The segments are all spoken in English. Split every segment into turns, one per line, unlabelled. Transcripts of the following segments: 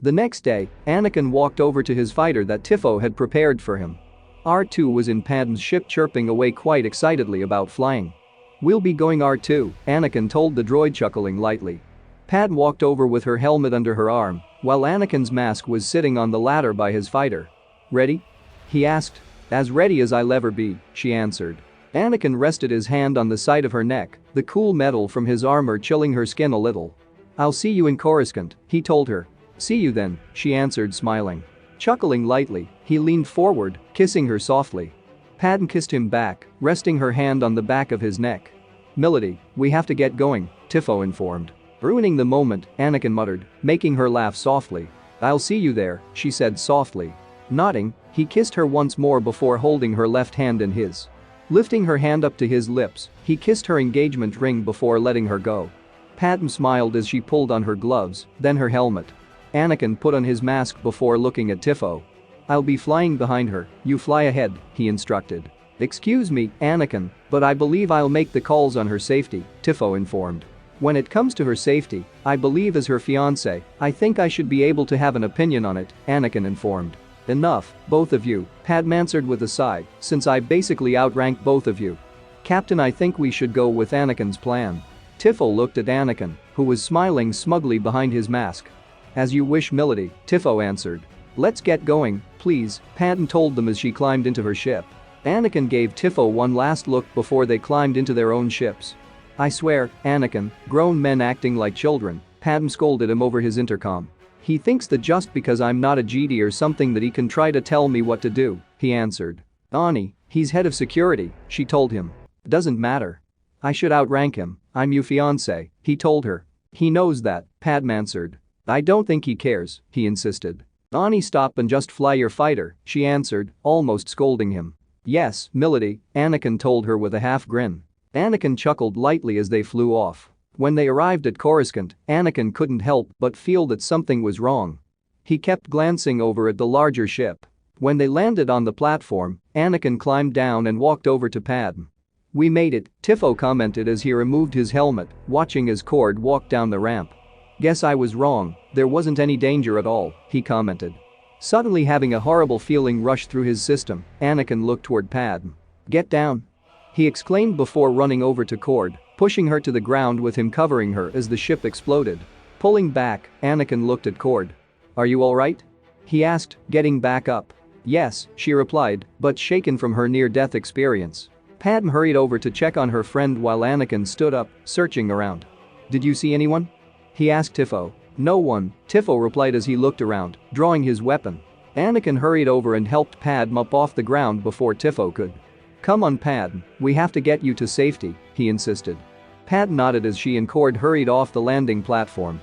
The next day, Anakin walked over to his fighter that Tiffo had prepared for him. R2 was in Padme's ship chirping away quite excitedly about flying. "We'll be going R2, Anakin told the droid chuckling lightly. Padme walked over with her helmet under her arm, while Anakin's mask was sitting on the ladder by his fighter. "Ready?" he asked. "As ready as I'll ever be," she answered. Anakin rested his hand on the side of her neck, the cool metal from his armor chilling her skin a little. "I'll see you in Coruscant," he told her. "See you then," she answered smiling. Chuckling lightly, he leaned forward, kissing her softly. Padme kissed him back, resting her hand on the back of his neck. "Milady, we have to get going," Tiffo informed. Ruining the moment, Anakin muttered, making her laugh softly. "I'll see you there," she said softly. Nodding, he kissed her once more before holding her left hand in his. Lifting her hand up to his lips, he kissed her engagement ring before letting her go. Padme smiled as she pulled on her gloves, then her helmet. Anakin put on his mask before looking at Tiffo. "I'll be flying behind her, you fly ahead," he instructed. "Excuse me, Anakin, but I believe I'll make the calls on her safety," Tiffo informed. "When it comes to her safety, I believe as her fiancé, I think I should be able to have an opinion on it," Anakin informed. "Enough, both of you," Padme answered with a sigh, "since I basically outrank both of you. Captain, I think we should go with Anakin's plan." Tiffo looked at Anakin, who was smiling smugly behind his mask. "As you wish, Milady," Tiffo answered. "Let's get going, please," Padme told them as she climbed into her ship. Anakin gave Tiffo one last look before they climbed into their own ships. "I swear, Anakin, grown men acting like children," Padme scolded him over his intercom. "He thinks that just because I'm not a Jedi or something that he can try to tell me what to do," he answered. "Ani, he's head of security," she told him. "Doesn't matter. I should outrank him, I'm your fiancé," he told her. "He knows that," Padme answered. "I don't think he cares," he insisted. "Ani, stop and just fly your fighter," she answered, almost scolding him. "Yes, Milady," Anakin told her with a half grin. Anakin chuckled lightly as they flew off. When they arrived at Coruscant, Anakin couldn't help but feel that something was wrong. He kept glancing over at the larger ship. When they landed on the platform, Anakin climbed down and walked over to Padme. "We made it," Tiffo commented as he removed his helmet, watching as Cord walked down the ramp. "Guess I was wrong, there wasn't any danger at all," he commented. Suddenly having a horrible feeling rush through his system, Anakin looked toward Padme. "Get down," he exclaimed before running over to Cord, pushing her to the ground with him covering her as the ship exploded. Pulling back, Anakin looked at Cord. "Are you alright?" he asked, getting back up. "Yes," she replied, but shaken from her near-death experience. Padme hurried over to check on her friend while Anakin stood up, searching around. "Did you see anyone?" he asked Tiffo. "No one," Tiffo replied as he looked around, drawing his weapon. Anakin hurried over and helped Padme up off the ground before Tiffo could. "Come on, Padme, we have to get you to safety," he insisted. Padme nodded as she and Cord hurried off the landing platform.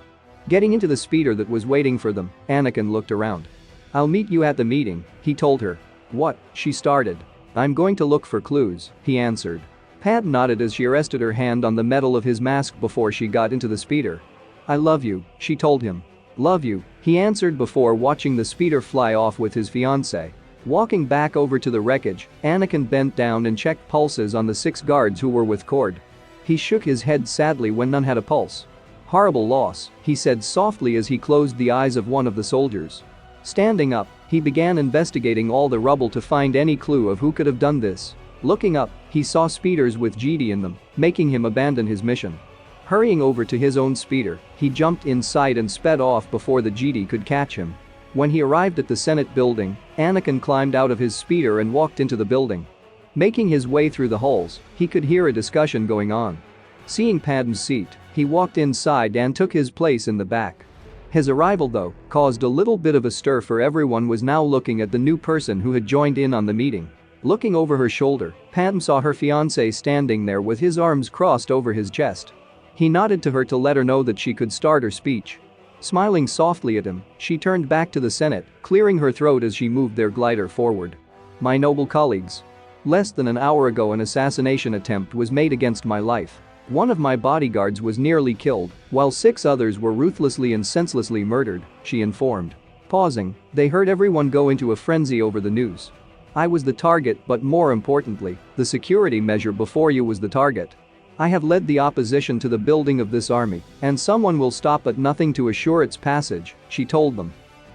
Getting into the speeder that was waiting for them, Anakin looked around. "I'll meet you at the meeting," he told her. "What?" she started. "I'm going to look for clues," he answered. Padme nodded as she rested her hand on the metal of his mask before she got into the speeder. "I love you," she told him. "Love you," he answered before watching the speeder fly off with his fiancée. Walking back over to the wreckage, Anakin bent down and checked pulses on the 6 guards who were with Cord. He shook his head sadly when none had a pulse. "Horrible loss," he said softly as he closed the eyes of one of the soldiers. Standing up, he began investigating all the rubble to find any clue of who could have done this. Looking up, he saw speeders with Jedi in them, making him abandon his mission. Hurrying over to his own speeder, he jumped inside and sped off before the Jedi could catch him. When he arrived at the Senate building, Anakin climbed out of his speeder and walked into the building. Making his way through the halls, he could hear a discussion going on. Seeing Padme's seat, he walked inside and took his place in the back. His arrival, though, caused a little bit of a stir, for everyone was now looking at the new person who had joined in on the meeting. Looking over her shoulder, Padme saw her fiancé standing there with his arms crossed over his chest. He nodded to her to let her know that she could start her speech. Smiling softly at him, she turned back to the Senate, clearing her throat as she moved their glider forward. "My noble colleagues. Less than an hour ago an assassination attempt was made against my life. One of my bodyguards was nearly killed, while 6 others were ruthlessly and senselessly murdered," she informed. Pausing, they heard everyone go into a frenzy over the news. "I was the target, but more importantly, the security measure before you was the target. I have led the opposition to the building of this army, and someone will stop at nothing to assure its passage," she told them.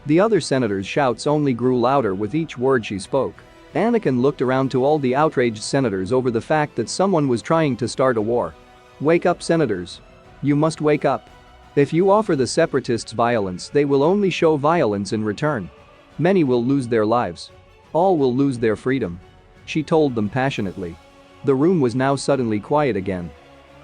The other senator's shouts only grew louder with each word she spoke. Anakin looked around to all the outraged senators over the fact that someone was trying to start a war. Wake up, senators. You must wake up. If you offer the separatists violence, they will only show violence in return. Many will lose their lives. All will lose their freedom. She told them passionately. The room was now suddenly quiet again.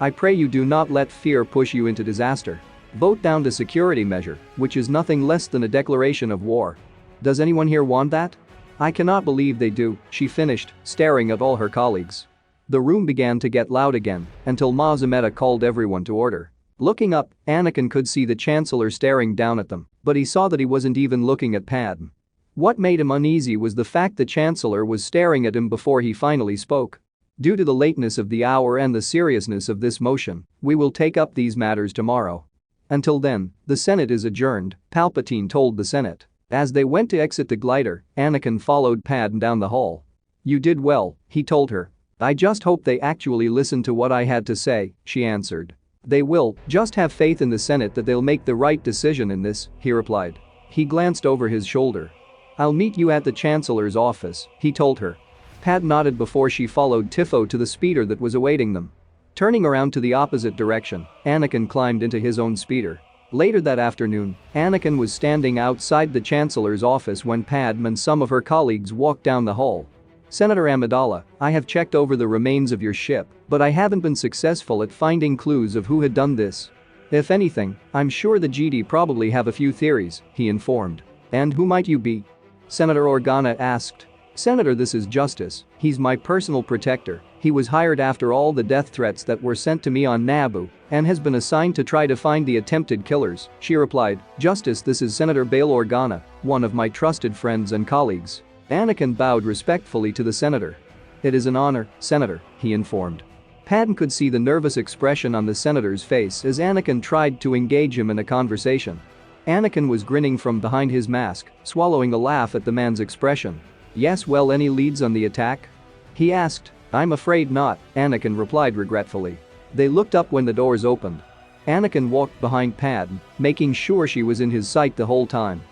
I pray you do not let fear push you into disaster. Vote down the security measure, which is nothing less than a declaration of war. Does anyone here want that? I cannot believe they do, she finished, staring at all her colleagues. The room began to get loud again until Ma Zameta called everyone to order. Looking up, Anakin could see the Chancellor staring down at them, but he saw that he wasn't even looking at Padme. What made him uneasy was the fact the Chancellor was staring at him before he finally spoke. Due to the lateness of the hour and the seriousness of this motion, we will take up these matters tomorrow. Until then, the Senate is adjourned, Palpatine told the Senate. As they went to exit the glider, Anakin followed Padme down the hall. You did well, he told her. I just hope they actually listen to what I had to say, she answered. They will, just have faith in the Senate that they'll make the right decision in this, he replied. He glanced over his shoulder. I'll meet you at the Chancellor's office, he told her. Padme nodded before she followed Tifo to the speeder that was awaiting them. Turning around to the opposite direction, Anakin climbed into his own speeder. Later that afternoon, Anakin was standing outside the Chancellor's office when Padme and some of her colleagues walked down the hall. Senator Amidala, I have checked over the remains of your ship, but I haven't been successful at finding clues of who had done this. If anything, I'm sure the Jedi probably have a few theories, he informed. And who might you be? Senator Organa asked. Senator, this is Justice, he's my personal protector. He was hired after all the death threats that were sent to me on Naboo and has been assigned to try to find the attempted killers, she replied. Justice, this is Senator Bail Organa, one of my trusted friends and colleagues. Anakin bowed respectfully to the senator. It is an honor, Senator, he informed. Padme could see the nervous expression on the senator's face as Anakin tried to engage him in a conversation. Anakin was grinning from behind his mask, swallowing a laugh at the man's expression. Yes, well, any leads on the attack? He asked. I'm afraid not, Anakin replied regretfully. They looked up when the doors opened. Anakin walked behind Padme, making sure she was in his sight the whole time.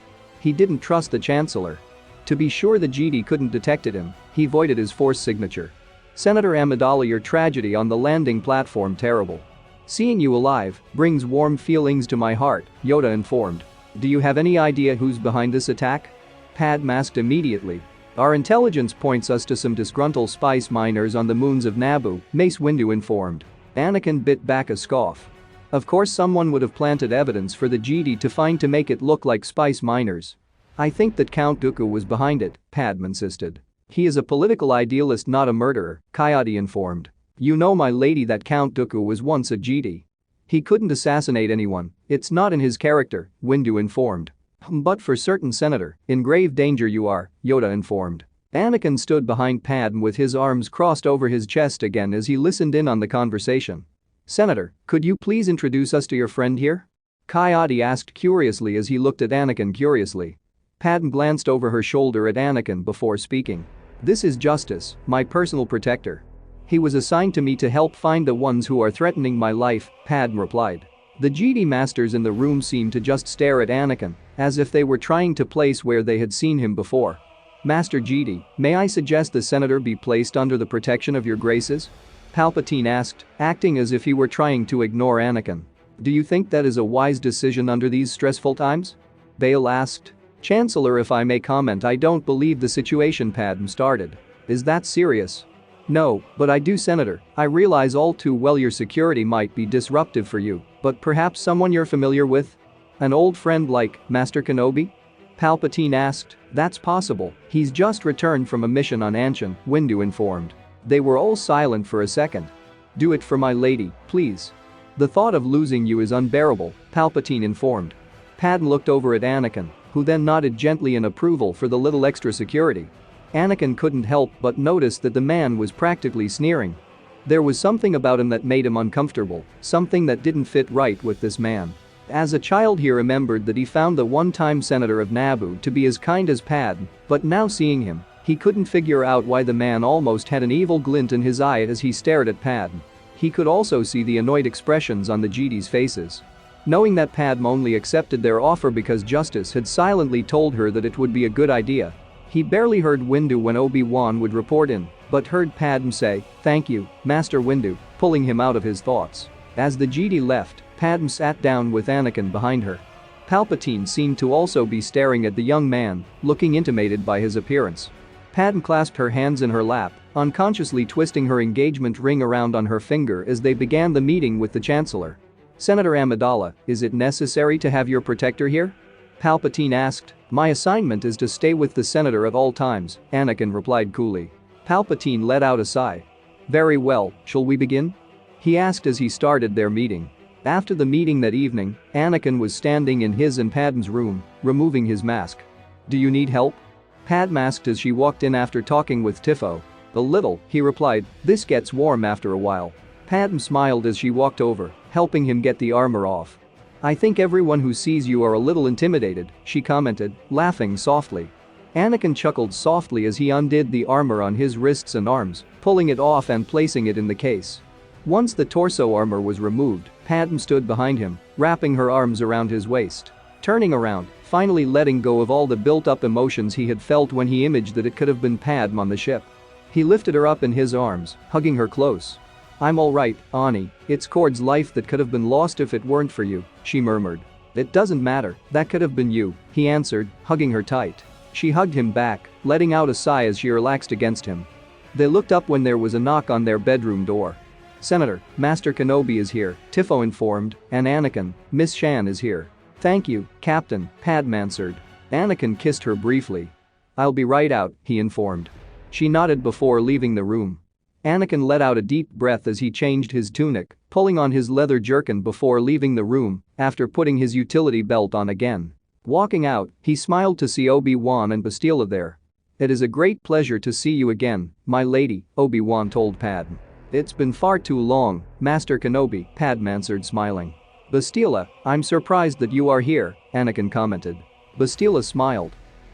He didn't trust the Chancellor. To be sure the Jedi couldn't detect him, he voided his Force signature. Senator Amidala, your tragedy on the landing platform terrible. Seeing you alive brings warm feelings to my heart, Yoda informed. Do you have any idea who's behind this attack? Padme asked immediately. Our intelligence points us to some disgruntled spice miners on the moons of Naboo, Mace Windu informed. Anakin bit back a scoff. Of course someone would have planted evidence for the Jedi to find to make it look like spice miners. I think that Count Dooku was behind it, Padme insisted. He is a political idealist, not a murderer, Coyote informed. You know, my lady, that Count Dooku was once a Jedi. He couldn't assassinate anyone, it's not in his character, Windu informed. But for certain, Senator, in grave danger you are, Yoda informed. Anakin stood behind Padme with his arms crossed over his chest again as he listened in on the conversation. Senator, could you please introduce us to your friend here? Coyote asked curiously as he looked at Anakin curiously. Padme glanced over her shoulder at Anakin before speaking. This is Justice, my personal protector. He was assigned to me to help find the ones who are threatening my life, Padme replied. The Jedi masters in the room seemed to just stare at Anakin, as if they were trying to place where they had seen him before. Master Jedi, may I suggest the senator be placed under the protection of your graces? Palpatine asked, acting as if he were trying to ignore Anakin. Do you think that is a wise decision under these stressful times? Bail asked. Chancellor, if I may comment, I don't believe the situation, Padme started. Is that serious? No, but I do, Senator. I realize all too well your security might be disruptive for you, but perhaps someone you're familiar with? An old friend like Master Kenobi? Palpatine asked. That's possible, he's just returned from a mission on Anshan, Windu informed. They were all silent for a second. Do it for my lady, please. The thought of losing you is unbearable, Palpatine informed. Padme looked over at Anakin, who then nodded gently in approval for the little extra security. Anakin couldn't help but notice that the man was practically sneering. There was something about him that made him uncomfortable, something that didn't fit right with this man. As a child he remembered that he found the one-time senator of Naboo to be as kind as Padme, but now seeing him, he couldn't figure out why the man almost had an evil glint in his eye as he stared at Padme. He could also see the annoyed expressions on the Jedi's faces. Knowing that Padme only accepted their offer because Justice had silently told her that it would be a good idea. He barely heard Windu when Obi-Wan would report in, but heard Padme say, "Thank you, Master Windu," pulling him out of his thoughts. As the Jedi left, Padme sat down with Anakin behind her. Palpatine seemed to also be staring at the young man, looking intimidated by his appearance. Padme clasped her hands in her lap, unconsciously twisting her engagement ring around on her finger as they began the meeting with the Chancellor. "Senator Amidala, is it necessary to have your protector here?" Palpatine asked. "My assignment is to stay with the Senator at all times," Anakin replied coolly. Palpatine let out a sigh. "Very well, shall we begin?" he asked as he started their meeting. After the meeting that evening, Anakin was standing in his and Padme's room, removing his mask. "Do you need help?" Padme asked as she walked in after talking with Tifo. "A little," he replied, "this gets warm after a while." Padme smiled as she walked over, helping him get the armor off. "I think everyone who sees you are a little intimidated," she commented, laughing softly. Anakin chuckled softly as he undid the armor on his wrists and arms, pulling it off and placing it in the case. Once the torso armor was removed, Padme stood behind him, wrapping her arms around his waist. Turning around, finally letting go of all the built-up emotions he had felt when he imagined that it could have been Padme on the ship. He lifted her up in his arms, hugging her close. "I'm alright, Ani, it's Cord's life that could have been lost if it weren't for you," she murmured. "It doesn't matter, that could have been you," he answered, hugging her tight. She hugged him back, letting out a sigh as she relaxed against him. They looked up when there was a knock on their bedroom door. "Senator, Master Kenobi is here," Tifo informed, "and Anakin, Miss Shan is here." "Thank you, Captain," Padme answered. Anakin kissed her briefly. "I'll be right out," he informed. She nodded before leaving the room. Anakin let out a deep breath as he changed his tunic, pulling on his leather jerkin before leaving the room, after putting his utility belt on again. Walking out, he smiled to see Obi-Wan and Bastila there. "It is a great pleasure to see you again, my lady," Obi-Wan told Padme. "It's been far too long, Master Kenobi," Padme answered smiling. "Bastila, I'm surprised that you are here," Anakin commented. Bastila smiled.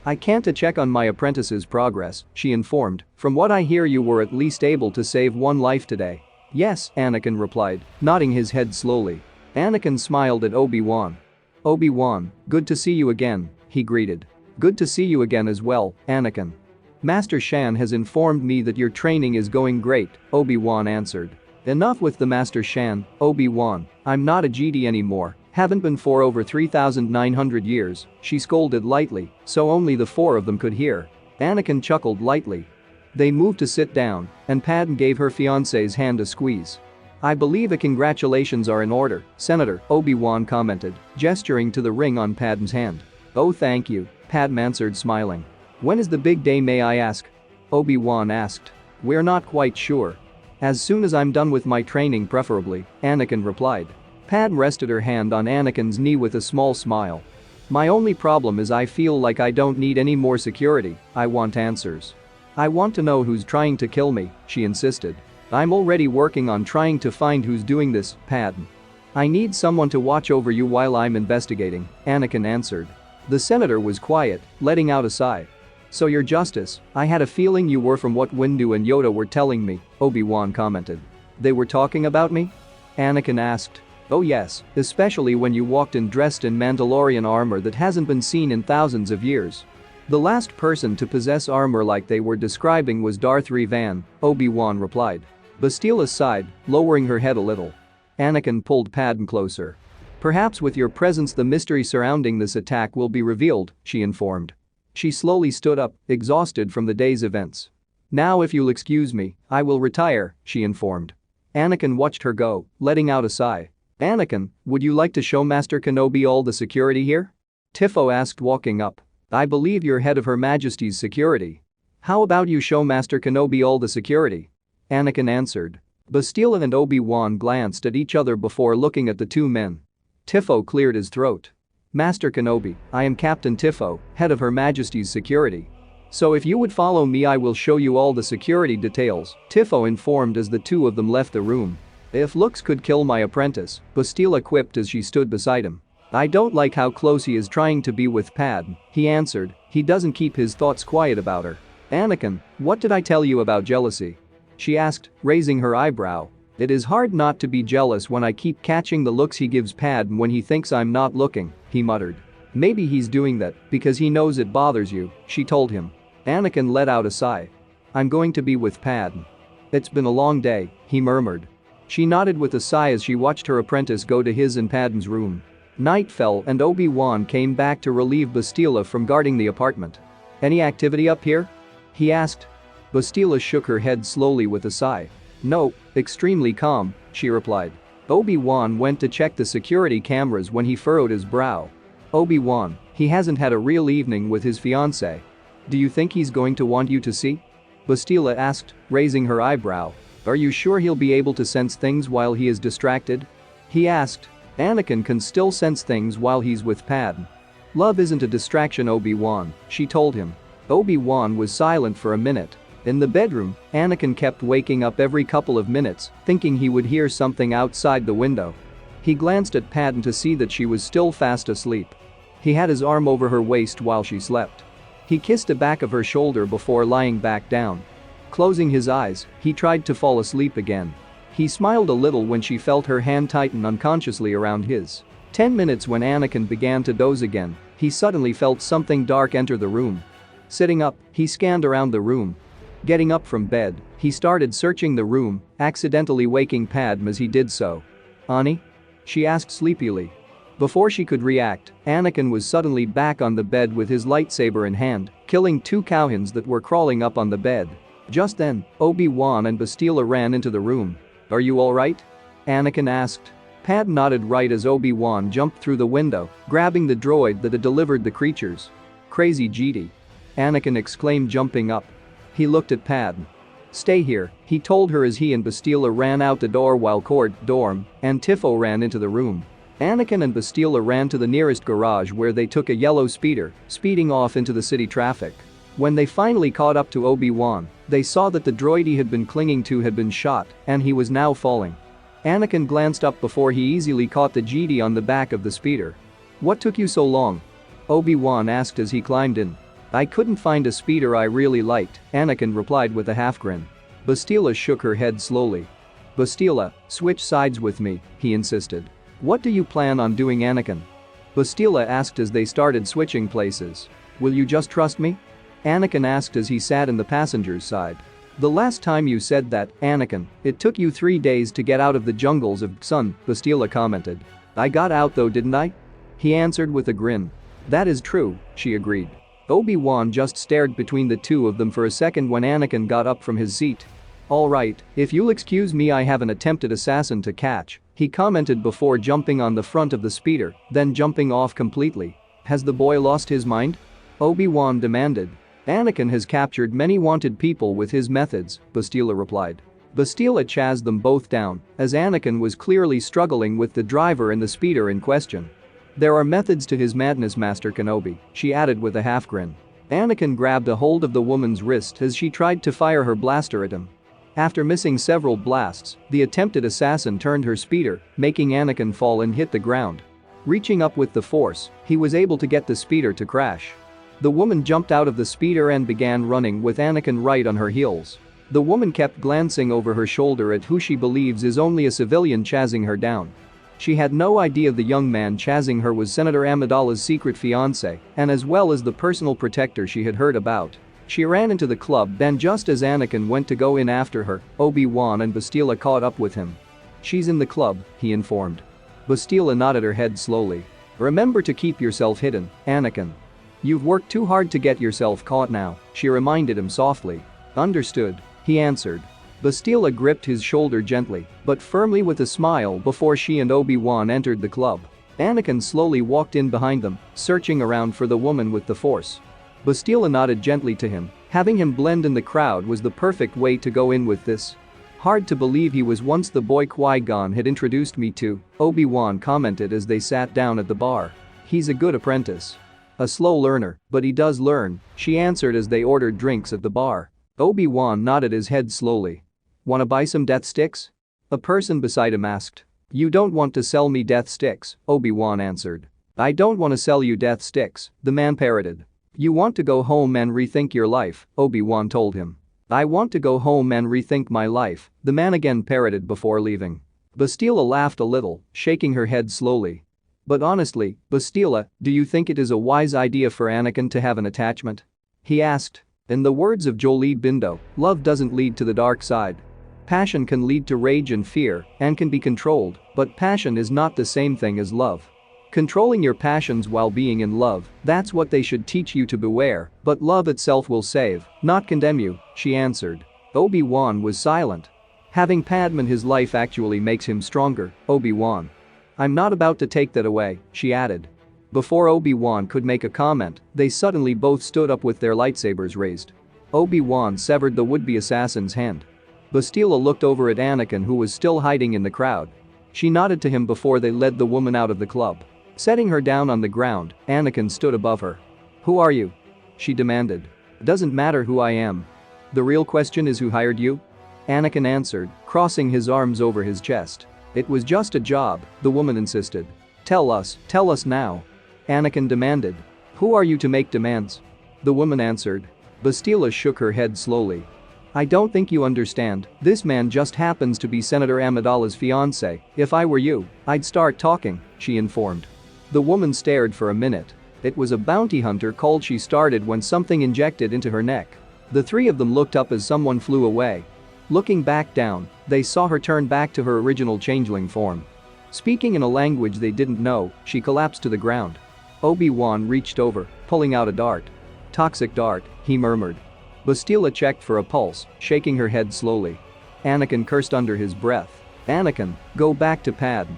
"I can't check on my apprentice's progress," she informed. "From what I hear, you were at least able to save one life today." "Yes," Anakin replied, nodding his head slowly. Anakin smiled at Obi-Wan. "Obi-Wan, good to see you again," he greeted. "Good to see you again as well, Anakin." "Master Shan has informed me that your training is going great," Obi-Wan answered. "Enough with the Master Shan, Obi-Wan, I'm not a Jedi anymore, haven't been for over 3,900 years," she scolded lightly, so only the four of them could hear. Anakin chuckled lightly. They moved to sit down, and Padme gave her fiancé's hand a squeeze. "I believe a congratulations are in order, Senator," Obi-Wan commented, gesturing to the ring on Padme's hand. "Oh, thank you," Padme answered smiling. "When is the big day, may I ask?" Obi-Wan asked. "We're not quite sure. As soon as I'm done with my training preferably," Anakin replied. Padme rested her hand on Anakin's knee with a small smile. "My only problem is I feel like I don't need any more security, I want answers. I want to know who's trying to kill me," she insisted. "I'm already working on trying to find who's doing this, Padme. I need someone to watch over you while I'm investigating," Anakin answered. The senator was quiet, letting out a sigh. "So your Justice, I had a feeling you were from what Windu and Yoda were telling me," Obi-Wan commented. "They were talking about me?" Anakin asked. "Oh yes, especially when you walked in dressed in Mandalorian armor that hasn't been seen in thousands of years. The last person to possess armor like they were describing was Darth Revan," Obi-Wan replied. Bastila sighed, lowering her head a little. Anakin pulled Padme closer. "Perhaps with your presence the mystery surrounding this attack will be revealed," she informed. She slowly stood up, exhausted from the day's events. "Now if you'll excuse me, I will retire," she informed. Anakin watched her go, letting out a sigh. "Anakin, would you like to show Master Kenobi all the security here?" Tifo asked, walking up. "I believe you're head of Her Majesty's security. How about you show Master Kenobi all the security?" Anakin answered. Bastila and Obi-Wan glanced at each other before looking at the two men. Tifo cleared his throat. "Master Kenobi, I am Captain Tifo, head of Her Majesty's security. So if you would follow me I will show you all the security details," Tifo informed as the two of them left the room. "If looks could kill my apprentice," Bastila quipped as she stood beside him. "I don't like how close he is trying to be with Padme," he answered. He doesn't keep his thoughts quiet about her. "Anakin, what did I tell you about jealousy?" she asked, raising her eyebrow. It is hard not to be jealous when I keep catching the looks he gives Padme when he thinks I'm not looking, he muttered. Maybe he's doing that because he knows it bothers you, she told him. Anakin let out a sigh. I'm going to be with Padme. It's been a long day, he murmured. She nodded with a sigh as she watched her apprentice go to his and Padme's room. Night fell and Obi-Wan came back to relieve Bastila from guarding the apartment. Any activity up here? He asked. Bastila shook her head slowly with a sigh. No, extremely calm, she replied. Obi-Wan went to check the security cameras when he furrowed his brow. Obi-Wan, he hasn't had a real evening with his fiancée. Do you think he's going to want you to see? Bastila asked, raising her eyebrow. Are you sure he'll be able to sense things while he is distracted? He asked. Anakin can still sense things while he's with Padme. Love isn't a distraction, Obi-Wan, she told him. Obi-Wan was silent for a minute. In the bedroom, Anakin kept waking up every couple of minutes, thinking he would hear something outside the window. He glanced at Padme to see that she was still fast asleep. He had his arm over her waist while she slept. He kissed the back of her shoulder before lying back down. Closing his eyes, he tried to fall asleep again. He smiled a little when she felt her hand tighten unconsciously around his. 10 minutes when Anakin began to doze again, he suddenly felt something dark enter the room. Sitting up, he scanned around the room. Getting up from bed, he started searching the room, accidentally waking Padme as he did so. Ani? She asked sleepily. Before she could react, Anakin was suddenly back on the bed with his lightsaber in hand, killing 2 cowhens that were crawling up on the bed. Just then, Obi-Wan and Bastila ran into the room. Are you alright? Anakin asked. Padme nodded right as Obi-Wan jumped through the window, grabbing the droid that had delivered the creatures. Crazy Jedi. Anakin exclaimed, jumping up. He looked at Padme. Stay here, he told her as he and Bastila ran out the door while Cord, Dorm, and Tifo ran into the room. Anakin and Bastila ran to the nearest garage where they took a yellow speeder, speeding off into the city traffic. When they finally caught up to Obi-Wan, they saw that the droid he had been clinging to had been shot, and he was now falling. Anakin glanced up before he easily caught the Jedi on the back of the speeder. What took you so long? Obi-Wan asked as he climbed in. I couldn't find a speeder I really liked, Anakin replied with a half grin. Bastila shook her head slowly. Bastila, switch sides with me, he insisted. What do you plan on doing, Anakin? Bastila asked as they started switching places. Will you just trust me? Anakin asked as he sat in the passenger's side. The last time you said that, Anakin, it took you 3 days to get out of the jungles of Sun, Bastila commented. I got out though, didn't I? He answered with a grin. That is true, she agreed. Obi-Wan just stared between the two of them for a second when Anakin got up from his seat. Alright, if you'll excuse me, I have an attempted assassin to catch, he commented before jumping on the front of the speeder, then jumping off completely. Has the boy lost his mind? Obi-Wan demanded. Anakin has captured many wanted people with his methods, Bastila replied. Bastila chased them both down, as Anakin was clearly struggling with the driver and the speeder in question. There are methods to his madness, Master Kenobi, she added with a half grin. Anakin grabbed a hold of the woman's wrist as she tried to fire her blaster at him. After missing several blasts, the attempted assassin turned her speeder, making Anakin fall and hit the ground. Reaching up with the force, he was able to get the speeder to crash. The woman jumped out of the speeder and began running with Anakin right on her heels. The woman kept glancing over her shoulder at who she believes is only a civilian chasing her down. She had no idea the young man chasing her was Senator Amidala's secret fiancé, and as well as the personal protector she had heard about. She ran into the club, then just as Anakin went to go in after her, Obi-Wan and Bastila caught up with him. She's in the club, he informed. Bastila nodded her head slowly. Remember to keep yourself hidden, Anakin. You've worked too hard to get yourself caught now, she reminded him softly. Understood, he answered. Bastila gripped his shoulder gently, but firmly with a smile before she and Obi-Wan entered the club. Anakin slowly walked in behind them, searching around for the woman with the Force. Bastila nodded gently to him. Having him blend in the crowd was the perfect way to go in with this. Hard to believe he was once the boy Qui-Gon had introduced me to, Obi-Wan commented as they sat down at the bar. He's a good apprentice. A slow learner, but he does learn, she answered as they ordered drinks at the bar. Obi-Wan nodded his head slowly. Wanna buy some death sticks? A person beside him asked. You don't want to sell me death sticks, Obi-Wan answered. I don't want to sell you death sticks, the man parroted. You want to go home and rethink your life, Obi-Wan told him. I want to go home and rethink my life, the man again parroted before leaving. Bastila laughed a little, shaking her head slowly. But honestly, Bastila, do you think it is a wise idea for Anakin to have an attachment? He asked. In the words of Jolie Bindo, love doesn't lead to the dark side. Passion can lead to rage and fear and can be controlled, but passion is not the same thing as love. Controlling your passions while being in love, that's what they should teach you to beware, but love itself will save, not condemn you, she answered. Obi-Wan was silent. Having Padme in his life actually makes him stronger, Obi-Wan. I'm not about to take that away, she added. Before Obi-Wan could make a comment, they suddenly both stood up with their lightsabers raised. Obi-Wan severed the would-be assassin's hand. Bastila looked over at Anakin, who was still hiding in the crowd. She nodded to him before they led the woman out of the club. Setting her down on the ground, Anakin stood above her. Who are you? She demanded. Doesn't matter who I am. The real question is who hired you? Anakin answered, crossing his arms over his chest. It was just a job, the woman insisted. Tell us now. Anakin demanded. Who are you to make demands? The woman answered. Bastila shook her head slowly. I don't think you understand, this man just happens to be Senator Amidala's fiancé. If I were you, I'd start talking, she informed. The woman stared for a minute. It was a bounty hunter call she started when something injected into her neck. The three of them looked up as someone flew away. Looking back down, they saw her turn back to her original changeling form. Speaking in a language they didn't know, she collapsed to the ground. Obi-Wan reached over, pulling out a dart. Toxic dart, he murmured. Bastila checked for a pulse, shaking her head slowly. Anakin cursed under his breath. Anakin, go back to Padme.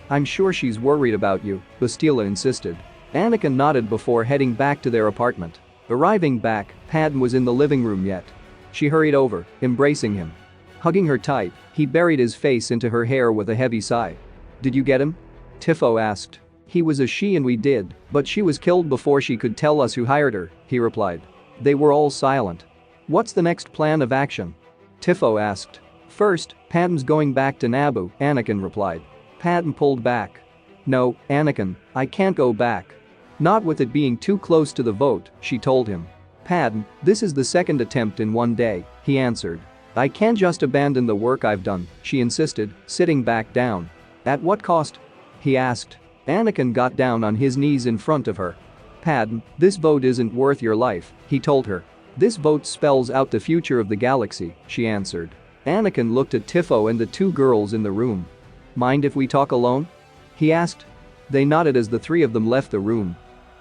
I'm sure she's worried about you, Bastila insisted. Anakin nodded before heading back to their apartment. Arriving back, Padme was in the living room yet. She hurried over, embracing him. Hugging her tight, he buried his face into her hair with a heavy sigh. Did you get him? Tifo asked. He was a she and we did, but she was killed before she could tell us who hired her, he replied. They were all silent. What's the next plan of action? Tifo asked. First, Padme's going back to Naboo, Anakin replied. Padme pulled back. No, Anakin, I can't go back. Not with it being too close to the vote, she told him. Padme, this is the second attempt in one day, he answered. I can't just abandon the work I've done, she insisted, sitting back down. At what cost? He asked. Anakin got down on his knees in front of her. Padme, this vote isn't worth your life, he told her. This vote spells out the future of the galaxy, she answered. Anakin looked at Tifo and the two girls in the room. Mind if we talk alone? He asked. They nodded as the three of them left the room.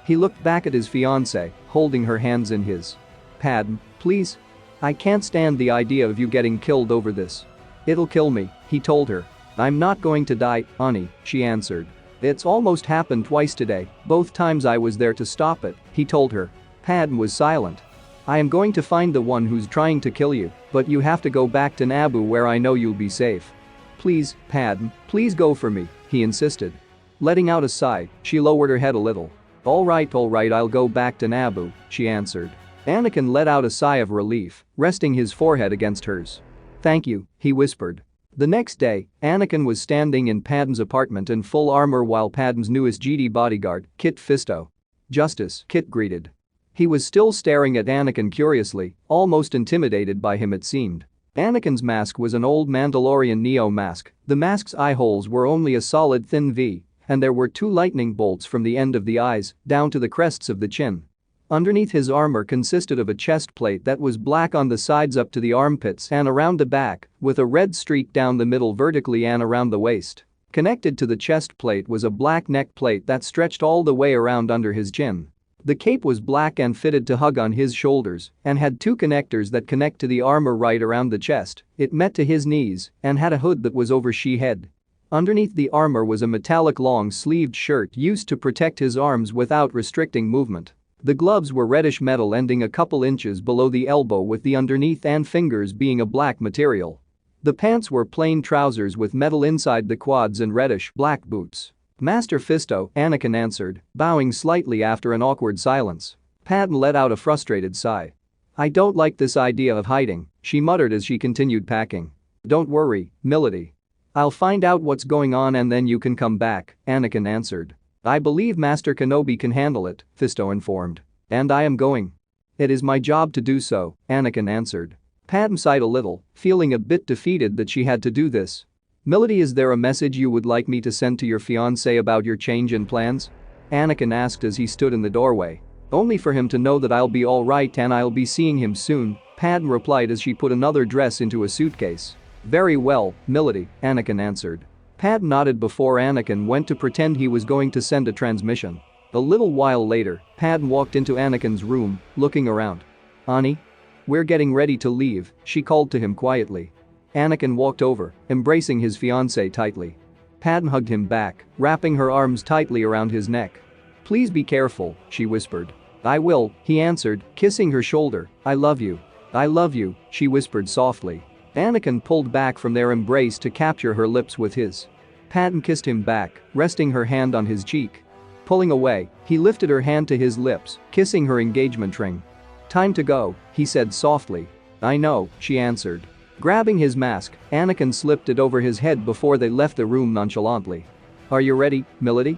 He looked back at his fiancée, holding her hands in his. Padme, please? I can't stand the idea of you getting killed over this. It'll kill me, he told her. I'm not going to die, Ani, she answered. It's almost happened twice today, both times I was there to stop it, he told her. Padme was silent. I am going to find the one who's trying to kill you, but you have to go back to Naboo where I know you'll be safe. Please, Padme, please go for me, he insisted. Letting out a sigh, she lowered her head a little. All right, I'll go back to Naboo, she answered. Anakin let out a sigh of relief, resting his forehead against hers. Thank you, he whispered. The next day, Anakin was standing in Padme's apartment in full armor while Padme's newest Jedi bodyguard, Kit Fisto. Justice, Kit greeted. He was still staring at Anakin curiously, almost intimidated by him it seemed. Anakin's mask was an old Mandalorian Neo mask, the mask's eye holes were only a solid thin V, and there were two lightning bolts from the end of the eyes down to the crests of the chin. Underneath his armor consisted of a chest plate that was black on the sides up to the armpits and around the back, with a red streak down the middle vertically and around the waist. Connected to the chest plate was a black neck plate that stretched all the way around under his chin. The cape was black and fitted to hug on his shoulders and had two connectors that connect to the armor right around the chest. It met to his knees and had a hood that was over she head. Underneath the armor was a metallic long-sleeved shirt used to protect his arms without restricting movement. The gloves were reddish metal ending a couple inches below the elbow with the underneath and fingers being a black material. The pants were plain trousers with metal inside the quads and reddish-black boots. Master Fisto, Anakin answered, bowing slightly after an awkward silence. Padme let out a frustrated sigh. I don't like this idea of hiding, she muttered as she continued packing. Don't worry, Milady. I'll find out what's going on and then you can come back, Anakin answered. I believe Master Kenobi can handle it, Fisto informed. And I am going. It is my job to do so, Anakin answered. Padme sighed a little, feeling a bit defeated that she had to do this. "Milady, is there a message you would like me to send to your fiancé about your change in plans?" Anakin asked as he stood in the doorway. "Only for him to know that I'll be alright and I'll be seeing him soon," Padme replied as she put another dress into a suitcase. "Very well, Milady," Anakin answered. Padme nodded before Anakin went to pretend he was going to send a transmission. A little while later, Padme walked into Anakin's room, looking around. "Ani? We're getting ready to leave," she called to him quietly. Anakin walked over, embracing his fiancée tightly. Padme hugged him back, wrapping her arms tightly around his neck. "Please be careful," she whispered. "I will," he answered, kissing her shoulder. "I love you. I love you," she whispered softly. Anakin pulled back from their embrace to capture her lips with his. Padme kissed him back, resting her hand on his cheek. Pulling away, he lifted her hand to his lips, kissing her engagement ring. "Time to go," he said softly. "I know," she answered. Grabbing his mask, Anakin slipped it over his head before they left the room nonchalantly. "Are you ready, Milady?"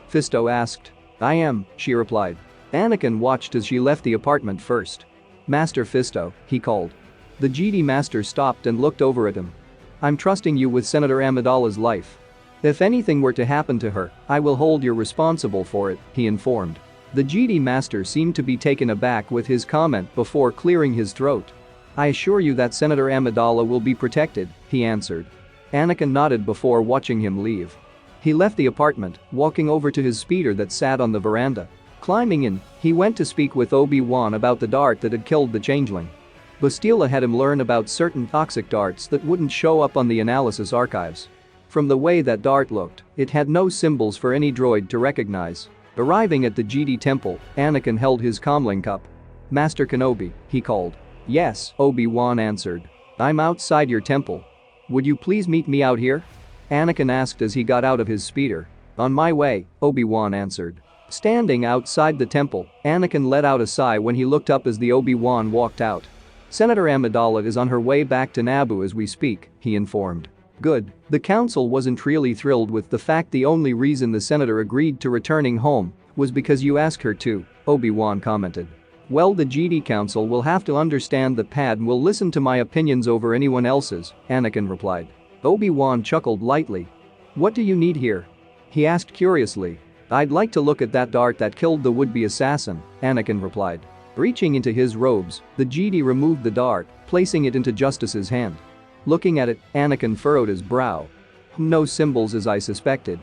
Fisto asked. "I am," she replied. Anakin watched as she left the apartment first. "Master Fisto," he called. The Jedi Master stopped and looked over at him. "I'm trusting you with Senator Amidala's life. If anything were to happen to her, I will hold you responsible for it," he informed. The Jedi Master seemed to be taken aback with his comment before clearing his throat. "I assure you that Senator Amidala will be protected," he answered. Anakin nodded before watching him leave. He left the apartment, walking over to his speeder that sat on the veranda. Climbing in, he went to speak with Obi-Wan about the dart that had killed the changeling. Bastila had him learn about certain toxic darts that wouldn't show up on the analysis archives. From the way that dart looked, it had no symbols for any droid to recognize. Arriving at the Jedi temple, Anakin held his comlink up. "Master Kenobi," he called. "Yes," Obi-Wan answered. "I'm outside your temple. Would you please meet me out here?" Anakin asked as he got out of his speeder. "On my way," Obi-Wan answered. Standing outside the temple, Anakin let out a sigh when he looked up as the Obi-Wan walked out. "Senator Amidala is on her way back to Naboo as we speak," he informed. "Good." The council wasn't really thrilled with the fact the only reason the senator agreed to returning home was because you asked her to, Obi-Wan commented. "Well, the Jedi Council will have to understand that Padme will listen to my opinions over anyone else's," Anakin replied. Obi-Wan chuckled lightly. "What do you need here?" he asked curiously. "I'd like to look at that dart that killed the would-be assassin," Anakin replied. Reaching into his robes, the Jedi removed the dart, placing it into Justice's hand. Looking at it, Anakin furrowed his brow. "No symbols as I suspected.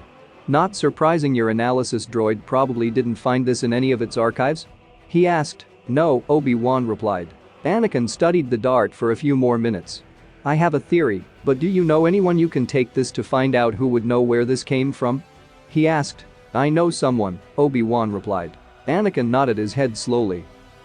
Not surprising your analysis droid probably didn't find this in any of its archives?" he asked. "No," Obi-Wan replied. Anakin studied the dart for a few more minutes. "I have a theory, but do you know anyone you can take this to find out who would know where this came from?" he asked. "I know someone," Obi-Wan replied. Anakin nodded his head slowly.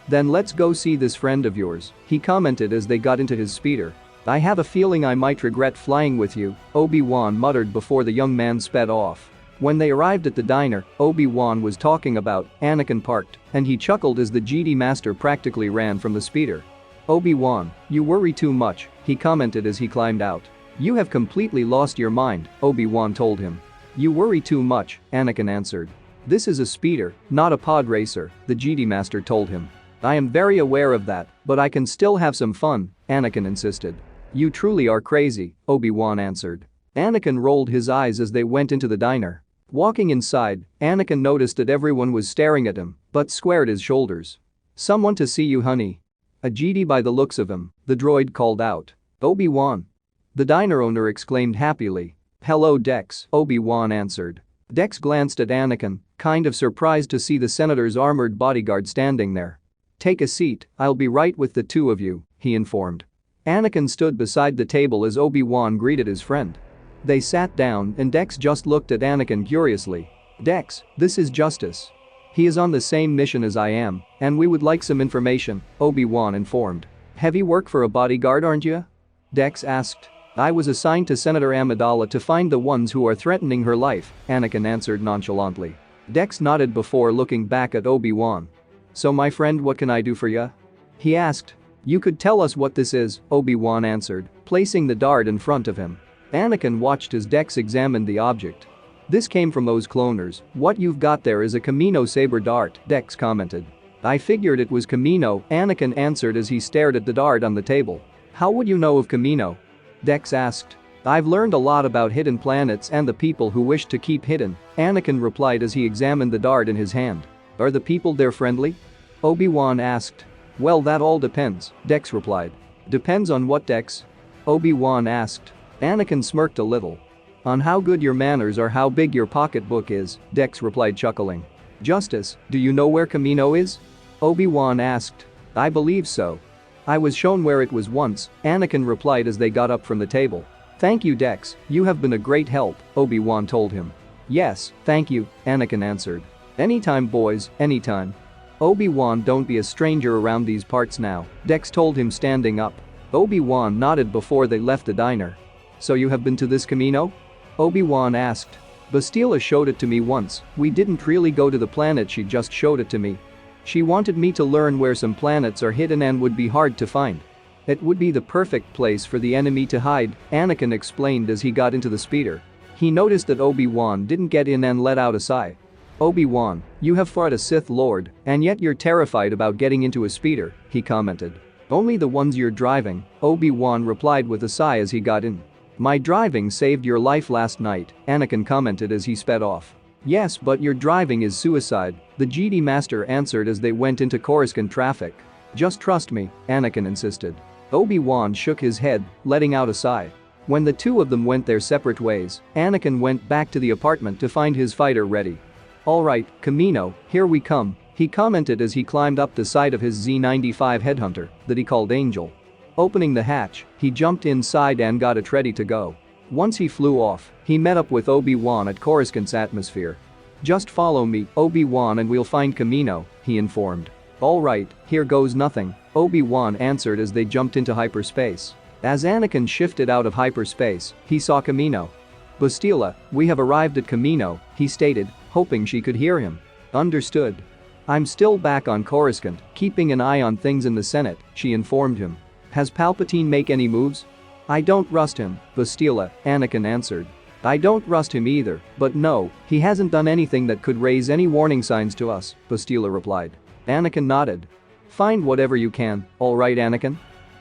"Then let's go see this friend of yours," he commented as they got into his speeder. "I have a feeling I might regret flying with you," Obi-Wan muttered before the young man sped off. When they arrived at the diner Obi-Wan was talking about, Anakin parked, and he chuckled as the Jedi Master practically ran from the speeder. "Obi-Wan, you worry too much," he commented as he climbed out. "You have completely lost your mind," Obi-Wan told him. "You worry too much," Anakin answered. "This is a speeder, not a pod racer," the Jedi Master told him. "I am very aware of that, but I can still have some fun," Anakin insisted. "You truly are crazy," Obi-Wan answered. Anakin rolled his eyes as they went into the diner. Walking inside, Anakin noticed that everyone was staring at him, but squared his shoulders. "Someone to see you, honey." "A Jedi by the looks of him," the droid called out. "Obi-Wan." The diner owner exclaimed happily. "Hello, Dex," Obi-Wan answered. Dex glanced at Anakin, kind of surprised to see the senator's armored bodyguard standing there. "Take a seat, I'll be right with the two of you," he informed. Anakin stood beside the table as Obi-Wan greeted his friend. They sat down and Dex just looked at Anakin curiously. "Dex, this is Justice. He is on the same mission as I am, and we would like some information," Obi-Wan informed. "Heavy work for a bodyguard, aren't you?" Dex asked. "I was assigned to Senator Amidala to find the ones who are threatening her life," Anakin answered nonchalantly. Dex nodded before looking back at Obi-Wan. "So my friend, what can I do for ya?" he asked. "You could tell us what this is," Obi-Wan answered, placing the dart in front of him. Anakin watched as Dex examined the object. "This came from those cloners. What you've got there is a Kamino saber dart," Dex commented. "I figured it was Kamino," Anakin answered as he stared at the dart on the table. How would you know of Camino? Dex asked. I've learned a lot about hidden planets and the people who wish to keep hidden, Anakin replied as he examined the dart in his hand. Are the people there friendly? Obi-Wan asked. Well, that all depends, Dex replied. Depends on what, Dex? Obi-Wan asked. Anakin smirked a little. On how good your manners or how big your pocketbook is, Dex replied chuckling. Justice, do you know where Camino is? Obi-Wan asked. I believe so. I was shown where it was once, Anakin replied as they got up from the table. Thank you, Dex, you have been a great help, Obi-Wan told him. Yes, thank you, Anakin answered. Anytime, boys, anytime. Obi-Wan, don't be a stranger around these parts now, Dex told him standing up. Obi-Wan nodded before they left the diner. So you have been to this Camino? Obi-Wan asked. Bastila showed it to me once, we didn't really go to the planet, she just showed it to me. She wanted me to learn where some planets are hidden and would be hard to find. It would be the perfect place for the enemy to hide, Anakin explained as he got into the speeder. He noticed that Obi-Wan didn't get in and let out a sigh. Obi-Wan, you have fought a Sith Lord, and yet you're terrified about getting into a speeder, he commented. Only the ones you're driving, Obi-Wan replied with a sigh as he got in. My driving saved your life last night, Anakin commented as he sped off. Yes, but your driving is suicide, the Jedi Master answered as they went into Coruscant traffic. Just trust me, Anakin insisted. Obi-Wan shook his head, letting out a sigh. When the two of them went their separate ways, Anakin went back to the apartment to find his fighter ready. Alright, Camino, here we come, he commented as he climbed up the side of his Z-95 headhunter that he called Angel. Opening the hatch, he jumped inside and got it ready to go. Once he flew off, he met up with Obi-Wan at Coruscant's atmosphere. Just follow me, Obi-Wan, and we'll find Camino, he informed. Alright, here goes nothing, Obi-Wan answered as they jumped into hyperspace. As Anakin shifted out of hyperspace, he saw Camino. Bastila, we have arrived at Camino, he stated, hoping she could hear him. Understood. I'm still back on Coruscant, keeping an eye on things in the Senate, she informed him. Has Palpatine make any moves? I don't trust him, Bastila, Anakin answered. I don't trust him either, but no, he hasn't done anything that could raise any warning signs to us, Bastila replied. Anakin nodded. Find whatever you can, alright Anakin?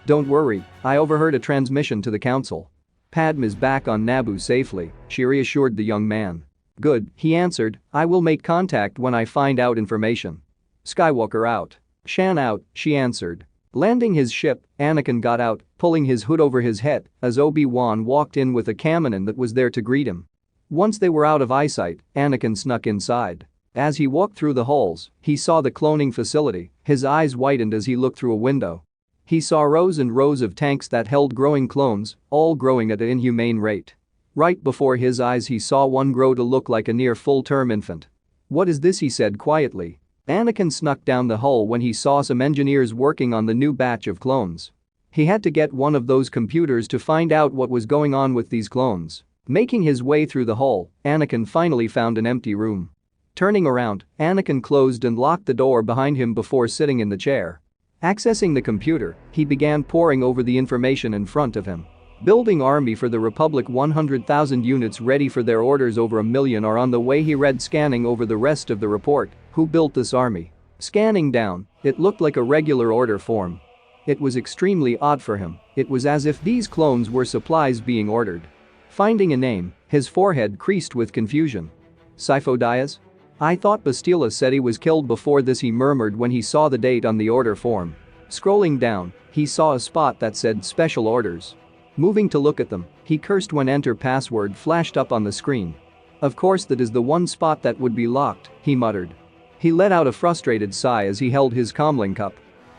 Don't worry, I overheard a transmission to the council. Padme is back on Naboo safely, she reassured the young man. Good, he answered, I will make contact when I find out information. Skywalker out. Shan out, she answered. Landing his ship, Anakin got out, pulling his hood over his head as Obi-Wan walked in with a Kaminan that was there to greet him. Once they were out of eyesight, Anakin snuck inside. As he walked through the halls, he saw the cloning facility, his eyes widened as he looked through a window. He saw rows and rows of tanks that held growing clones, all growing at an inhumane rate. Right before his eyes he saw one grow to look like a near full-term infant. What is this, he said quietly. Anakin snuck down the hall when he saw some engineers working on the new batch of clones. He had to get one of those computers to find out what was going on with these clones. Making his way through the hall, Anakin finally found an empty room. Turning around, Anakin closed and locked the door behind him before sitting in the chair. Accessing the computer, he began poring over the information in front of him. Building army for the Republic, 100,000 units ready for their orders, over 1 million are on the way, he read, scanning over the rest of the report. Who built this army? Scanning down, it looked like a regular order form. It was extremely odd for him, it was as if these clones were supplies being ordered. Finding a name, his forehead creased with confusion. Sifo Dyas? I thought Bastila said he was killed before this, he murmured when he saw the date on the order form. Scrolling down, he saw a spot that said Special Orders. Moving to look at them, he cursed when Enter Password flashed up on the screen. Of course that is the one spot that would be locked, he muttered. He let out a frustrated sigh as he held his comlink cup.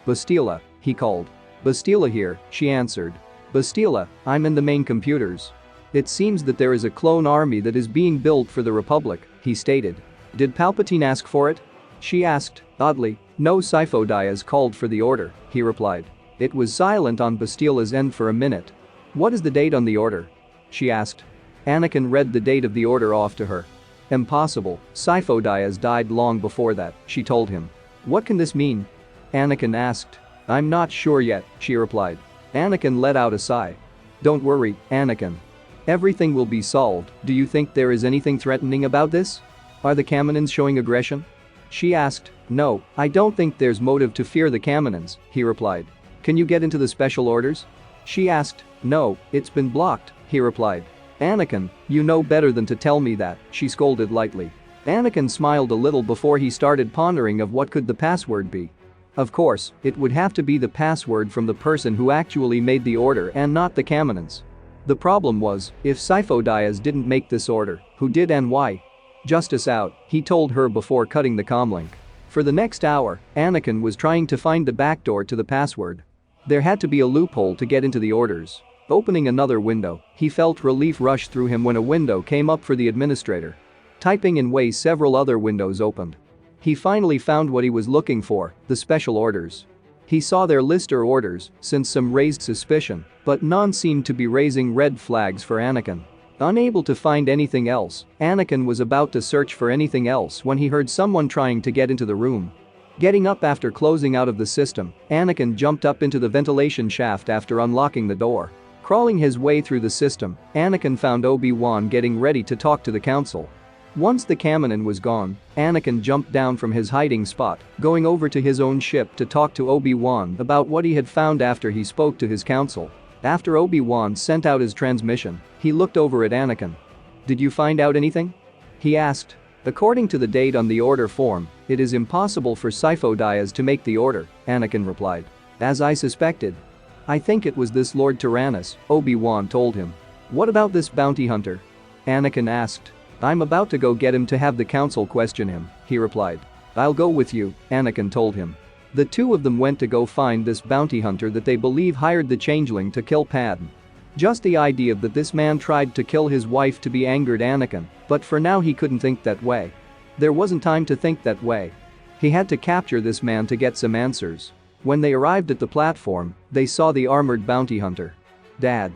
Bastila, he called. Bastila here, she answered. Bastila, I'm in the main computers. It seems that there is a clone army that is being built for the Republic, he stated. Did Palpatine ask for it? She asked, oddly. No, Sifo Dyas called for the order, he replied. It was silent on Bastila's end for a minute. What is the date on the order? She asked. Anakin read the date of the order off to her. Impossible, Sifo Dyas died long before that, she told him. What can this mean? Anakin asked. I'm not sure yet, she replied. Anakin let out a sigh. Don't worry, Anakin. Everything will be solved. Do you think there is anything threatening about this? Are the Kaminans showing aggression? She asked. No, I don't think there's motive to fear the Kaminans, he replied. Can you get into the special orders? She asked. No, it's been blocked, he replied. Anakin, you know better than to tell me that, she scolded lightly. Anakin smiled a little before he started pondering of what could the password be. Of course, it would have to be the password from the person who actually made the order and not the Kaminoans. The problem was, if Sifo Dyas didn't make this order, who did and why? Justice out, he told her before cutting the comlink. For the next hour, Anakin was trying to find the backdoor to the password. There had to be a loophole to get into the orders. Opening another window, he felt relief rush through him when a window came up for the administrator. Typing in way several other windows opened. He finally found what he was looking for, the special orders. He saw their list of orders, since some raised suspicion, but none seemed to be raising red flags for Anakin. Unable to find anything else, Anakin was about to search for anything else when he heard someone trying to get into the room. Getting up after closing out of the system, Anakin jumped up into the ventilation shaft after unlocking the door. Crawling his way through the system, Anakin found Obi-Wan getting ready to talk to the council. Once the Kaminoan was gone, Anakin jumped down from his hiding spot, going over to his own ship to talk to Obi-Wan about what he had found after he spoke to his council. After Obi-Wan sent out his transmission, he looked over at Anakin. Did you find out anything? He asked. According to the date on the order form, it is impossible for Sifo Dyas to make the order, Anakin replied. As I suspected. I think it was this Lord Tyrannus, Obi-Wan told him. What about this bounty hunter? Anakin asked. I'm about to go get him to have the council question him, he replied. I'll go with you, Anakin told him. The two of them went to go find this bounty hunter that they believe hired the changeling to kill Padme. Just the idea that this man tried to kill his wife to be angered Anakin, but for now he couldn't think that way. There wasn't time to think that way. He had to capture this man to get some answers. When they arrived at the platform, they saw the armored bounty hunter. Dad.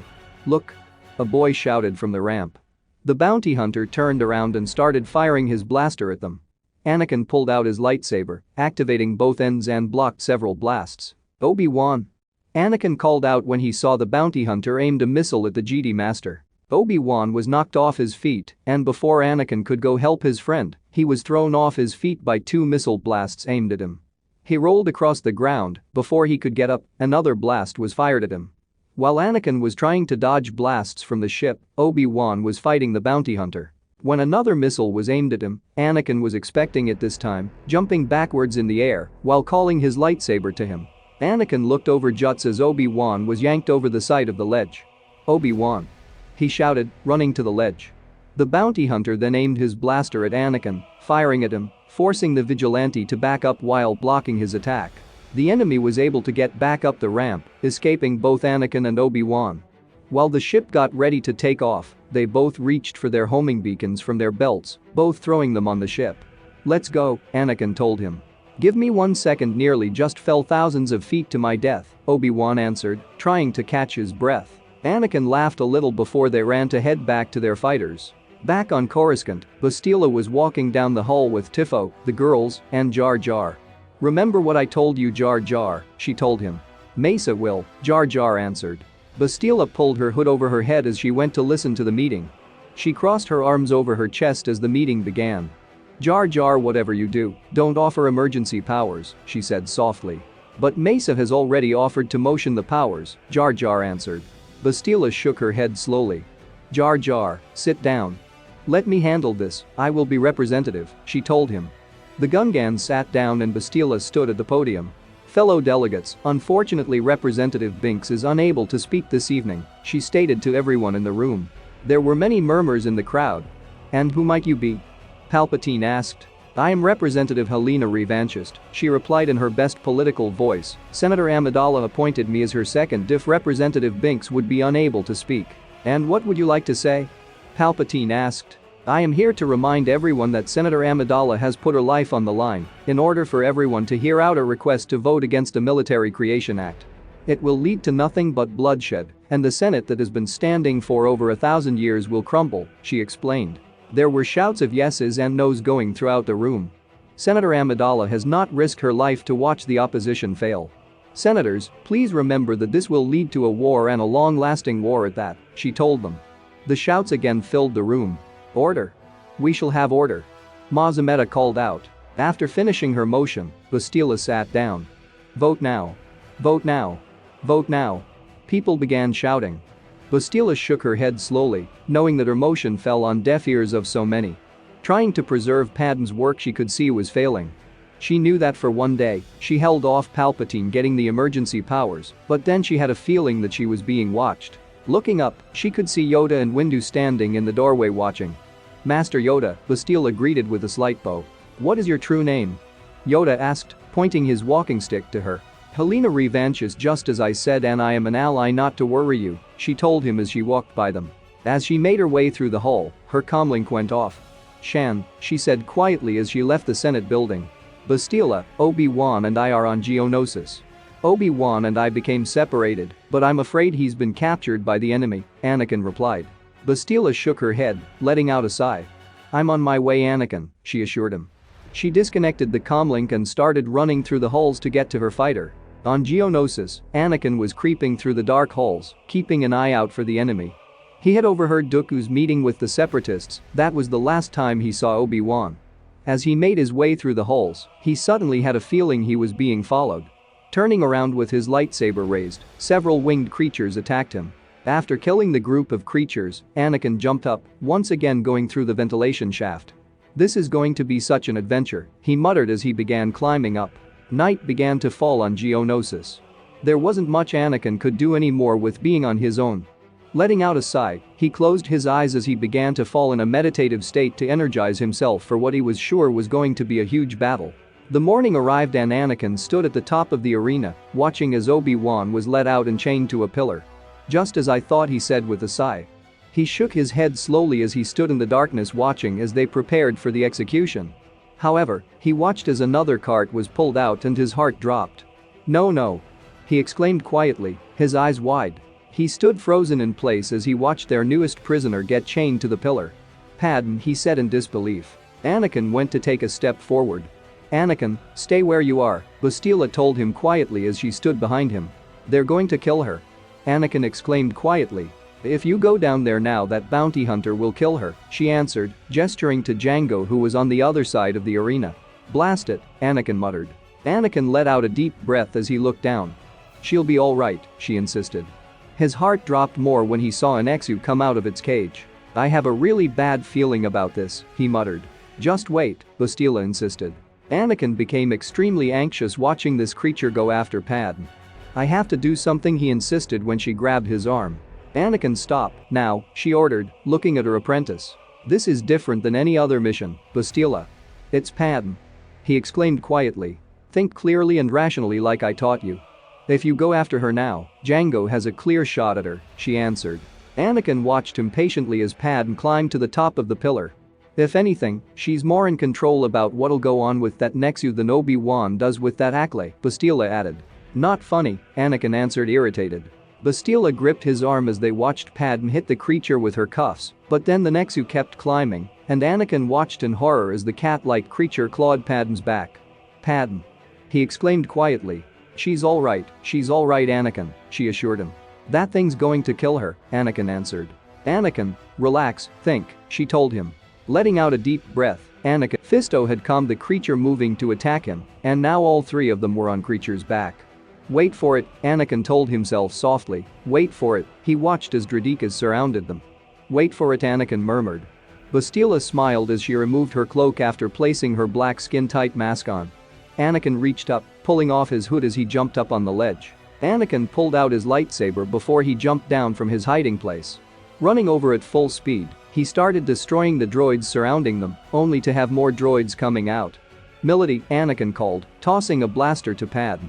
Look. A boy shouted from the ramp. The bounty hunter turned around and started firing his blaster at them. Anakin pulled out his lightsaber, activating both ends and blocked several blasts. Obi-Wan. Anakin called out when he saw the bounty hunter aimed a missile at the Jedi Master. Obi-Wan was knocked off his feet, and before Anakin could go help his friend, he was thrown off his feet by two missile blasts aimed at him. He rolled across the ground. Before he could get up, another blast was fired at him. While Anakin was trying to dodge blasts from the ship, Obi-Wan was fighting the bounty hunter. When another missile was aimed at him, Anakin was expecting it this time, jumping backwards in the air while calling his lightsaber to him. Anakin looked over just as Obi-Wan was yanked over the side of the ledge. Obi-Wan. He shouted, running to the ledge. The bounty hunter then aimed his blaster at Anakin, firing at him, forcing the vigilante to back up while blocking his attack. The enemy was able to get back up the ramp, escaping both Anakin and Obi-Wan. While the ship got ready to take off, they both reached for their homing beacons from their belts, both throwing them on the ship. Let's go, Anakin told him. Give me 1 second. Nearly just fell thousands of feet to my death, Obi-Wan answered, trying to catch his breath. Anakin laughed a little before they ran to head back to their fighters. Back on Coruscant, Bastila was walking down the hall with Tifo, the girls, and Jar Jar. Remember what I told you, Jar Jar, she told him. Mesa will, Jar Jar answered. Bastila pulled her hood over her head as she went to listen to the meeting. She crossed her arms over her chest as the meeting began. Jar Jar, whatever you do, don't offer emergency powers, she said softly. But Mesa has already offered to motion the powers, Jar Jar answered. Bastila shook her head slowly. Jar Jar, sit down. Let me handle this, I will be representative, she told him. The Gungans sat down and Bastila stood at the podium. Fellow delegates, unfortunately Representative Binks is unable to speak this evening, she stated to everyone in the room. There were many murmurs in the crowd. And who might you be? Palpatine asked. I am Representative Helena Revanchist, she replied in her best political voice. Senator Amidala appointed me as her second if Representative Binks would be unable to speak. And what would you like to say? Palpatine asked. I am here to remind everyone that Senator Amidala has put her life on the line in order for everyone to hear out a request to vote against a Military Creation Act. It will lead to nothing but bloodshed, and the Senate that has been standing for over 1,000 years will crumble, she explained. There were shouts of yeses and nos going throughout the room. Senator Amidala has not risked her life to watch the opposition fail. Senators, please remember that this will lead to a war, and a long-lasting war at that, she told them. The shouts again filled the room. Order. We shall have order. Mazameta called out. After finishing her motion, Bastila sat down. Vote now. Vote now. Vote now. People began shouting. Bastila shook her head slowly, knowing that her motion fell on deaf ears of so many. Trying to preserve Padme's work she could see was failing. She knew that for one day, she held off Palpatine getting the emergency powers, but then she had a feeling that she was being watched. Looking up, she could see Yoda and Windu standing in the doorway watching. "Master Yoda," Bastila greeted with a slight bow. "What is your true name?" Yoda asked, pointing his walking stick to her. "Helena Revanchus, just as I said, and I am an ally, not to worry you," she told him as she walked by them. As she made her way through the hall, her comlink went off. "Shan," she said quietly as she left the Senate building. "Bastila, Obi-Wan and I are on Geonosis. Obi-Wan and I became separated, but I'm afraid he's been captured by the enemy," Anakin replied. Bastila shook her head, letting out a sigh. "I'm on my way, Anakin," she assured him. She disconnected the comlink and started running through the halls to get to her fighter. On Geonosis, Anakin was creeping through the dark halls, keeping an eye out for the enemy. He had overheard Dooku's meeting with the Separatists. That was the last time he saw Obi-Wan. As he made his way through the halls, he suddenly had a feeling he was being followed. Turning around with his lightsaber raised, several winged creatures attacked him. After killing the group of creatures, Anakin jumped up, once again going through the ventilation shaft. "This is going to be such an adventure," he muttered as he began climbing up. Night began to fall on Geonosis. There wasn't much Anakin could do anymore with being on his own. Letting out a sigh, he closed his eyes as he began to fall in a meditative state to energize himself for what he was sure was going to be a huge battle. The morning arrived and Anakin stood at the top of the arena, watching as Obi-Wan was led out and chained to a pillar. "Just as I thought," he said with a sigh. He shook his head slowly as he stood in the darkness watching as they prepared for the execution. However, he watched as another cart was pulled out and his heart dropped. "No, no," he exclaimed quietly, his eyes wide. He stood frozen in place as he watched their newest prisoner get chained to the pillar. "Padme," he said in disbelief. Anakin went to take a step forward. "Anakin, stay where you are," Bastila told him quietly as she stood behind him. "They're going to kill her." Anakin exclaimed quietly. "If you go down there now, that bounty hunter will kill her," she answered, gesturing to Jango who was on the other side of the arena. "Blast it," Anakin muttered. Anakin let out a deep breath as he looked down. "She'll be all right," she insisted. His heart dropped more when he saw an Exu come out of its cage. "I have a really bad feeling about this," he muttered. "Just wait," Bastila insisted. Anakin became extremely anxious watching this creature go after Padme. "I have to do something," he insisted when she grabbed his arm. "Anakin, stop now," she ordered, looking at her apprentice. "This is different than any other mission, Bastila. It's Padme," he exclaimed quietly. "Think clearly and rationally like I taught you. If you go after her now, Jango has a clear shot at her," she answered. Anakin watched impatiently as Padme climbed to the top of the pillar. "If anything, she's more in control about what'll go on with that Nexu than Obi-Wan does with that Acklay," Bastila added. "Not funny," Anakin answered, irritated. Bastila gripped his arm as they watched Padme hit the creature with her cuffs, but then the Nexu kept climbing, and Anakin watched in horror as the cat-like creature clawed Padme's back. "Padme," he exclaimed quietly. She's all right, Anakin," she assured him. "That thing's going to kill her," Anakin answered. "Anakin, relax, think," she told him. Letting out a deep breath, Anakin Fisto had calmed the creature moving to attack him, and now all three of them were on creature's back. "Wait for it," Anakin told himself softly. "Wait for it," he watched as Dradikas surrounded them. "Wait for it," Anakin murmured. Bastila smiled as she removed her cloak after placing her black skin-tight mask on. Anakin reached up, pulling off his hood as he jumped up on the ledge. Anakin pulled out his lightsaber before he jumped down from his hiding place. Running over at full speed, he started destroying the droids surrounding them, only to have more droids coming out. "Milady," Anakin called, tossing a blaster to Padme.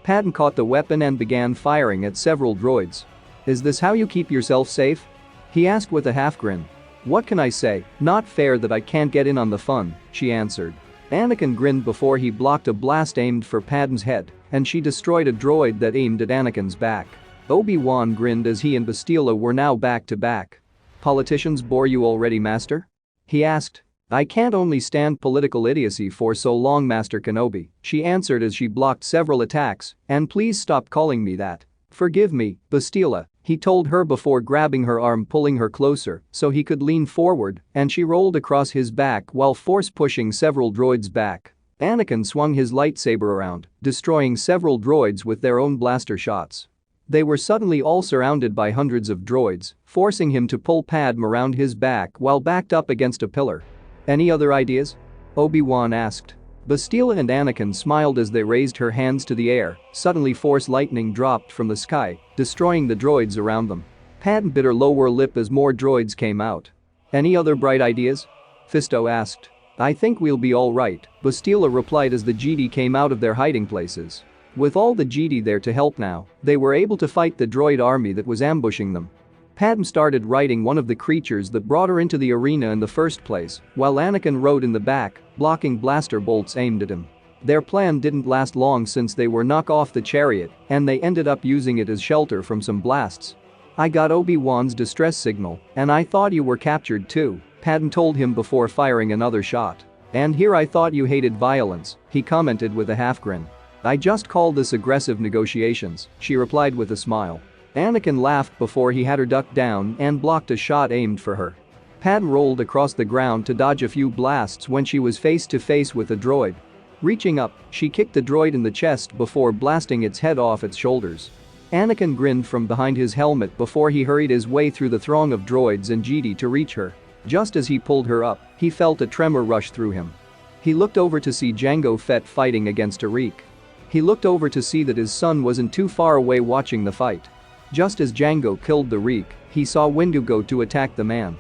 Padme caught the weapon and began firing at several droids. "Is this how you keep yourself safe?" he asked with a half-grin. "What can I say, not fair that I can't get in on the fun," she answered. Anakin grinned before he blocked a blast aimed for Padme's head, and she destroyed a droid that aimed at Anakin's back. Obi-Wan grinned as he and Bastila were now back to back. "Politicians bore you already, Master?" he asked. "I can't only stand political idiocy for so long, Master Kenobi," she answered as she blocked several attacks, "and please stop calling me that." "Forgive me, Bastila," he told her before grabbing her arm, pulling her closer so he could lean forward, and she rolled across his back while force-pushing several droids back. Anakin swung his lightsaber around, destroying several droids with their own blaster shots. They were suddenly all surrounded by hundreds of droids, forcing him to pull Padme around his back while backed up against a pillar. "Any other ideas?" Obi-Wan asked. Bastila and Anakin smiled as they raised her hands to the air. Suddenly Force lightning dropped from the sky, destroying the droids around them. Padme bit her lower lip as more droids came out. "Any other bright ideas?" Fisto asked. "I think we'll be all right," Bastila replied as the Jedi came out of their hiding places. With all the Jedi there to help now, they were able to fight the droid army that was ambushing them. Padme started riding one of the creatures that brought her into the arena in the first place, while Anakin rode in the back, blocking blaster bolts aimed at him. Their plan didn't last long since they were knocked off the chariot, and they ended up using it as shelter from some blasts. "I got Obi-Wan's distress signal, and I thought you were captured too," Padme told him before firing another shot. "And here I thought you hated violence," he commented with a half grin. "I just call this aggressive negotiations," she replied with a smile. Anakin laughed before he had her duck down and blocked a shot aimed for her. Padme rolled across the ground to dodge a few blasts when she was face to face with a droid. Reaching up, she kicked the droid in the chest before blasting its head off its shoulders. Anakin grinned from behind his helmet before he hurried his way through the throng of droids and Jedi to reach her. Just as he pulled her up, he felt a tremor rush through him. He looked over to see Jango Fett fighting against a Reek. He looked over to see that his son wasn't too far away watching the fight. Just as Jango killed the Reek, he saw Windu go to attack the man.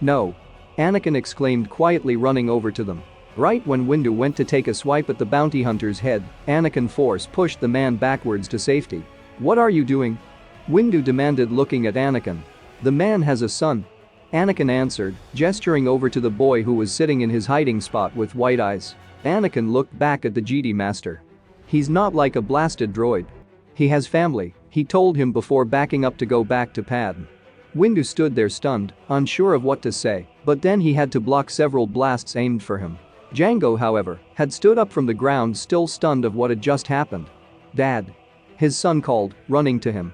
"No!" Anakin exclaimed quietly, running over to them. Right when Windu went to take a swipe at the bounty hunter's head, Anakin force pushed the man backwards to safety. "What are you doing?" Windu demanded, looking at Anakin. "The man has a son," Anakin answered, gesturing over to the boy who was sitting in his hiding spot with white eyes. Anakin looked back at the Jedi Master. "He's not like a blasted droid. He has family," he told him before backing up to go back to Padme. Windu stood there stunned, unsure of what to say, but then he had to block several blasts aimed for him. Jango, however, had stood up from the ground, still stunned of what had just happened. "Dad!" his son called, running to him.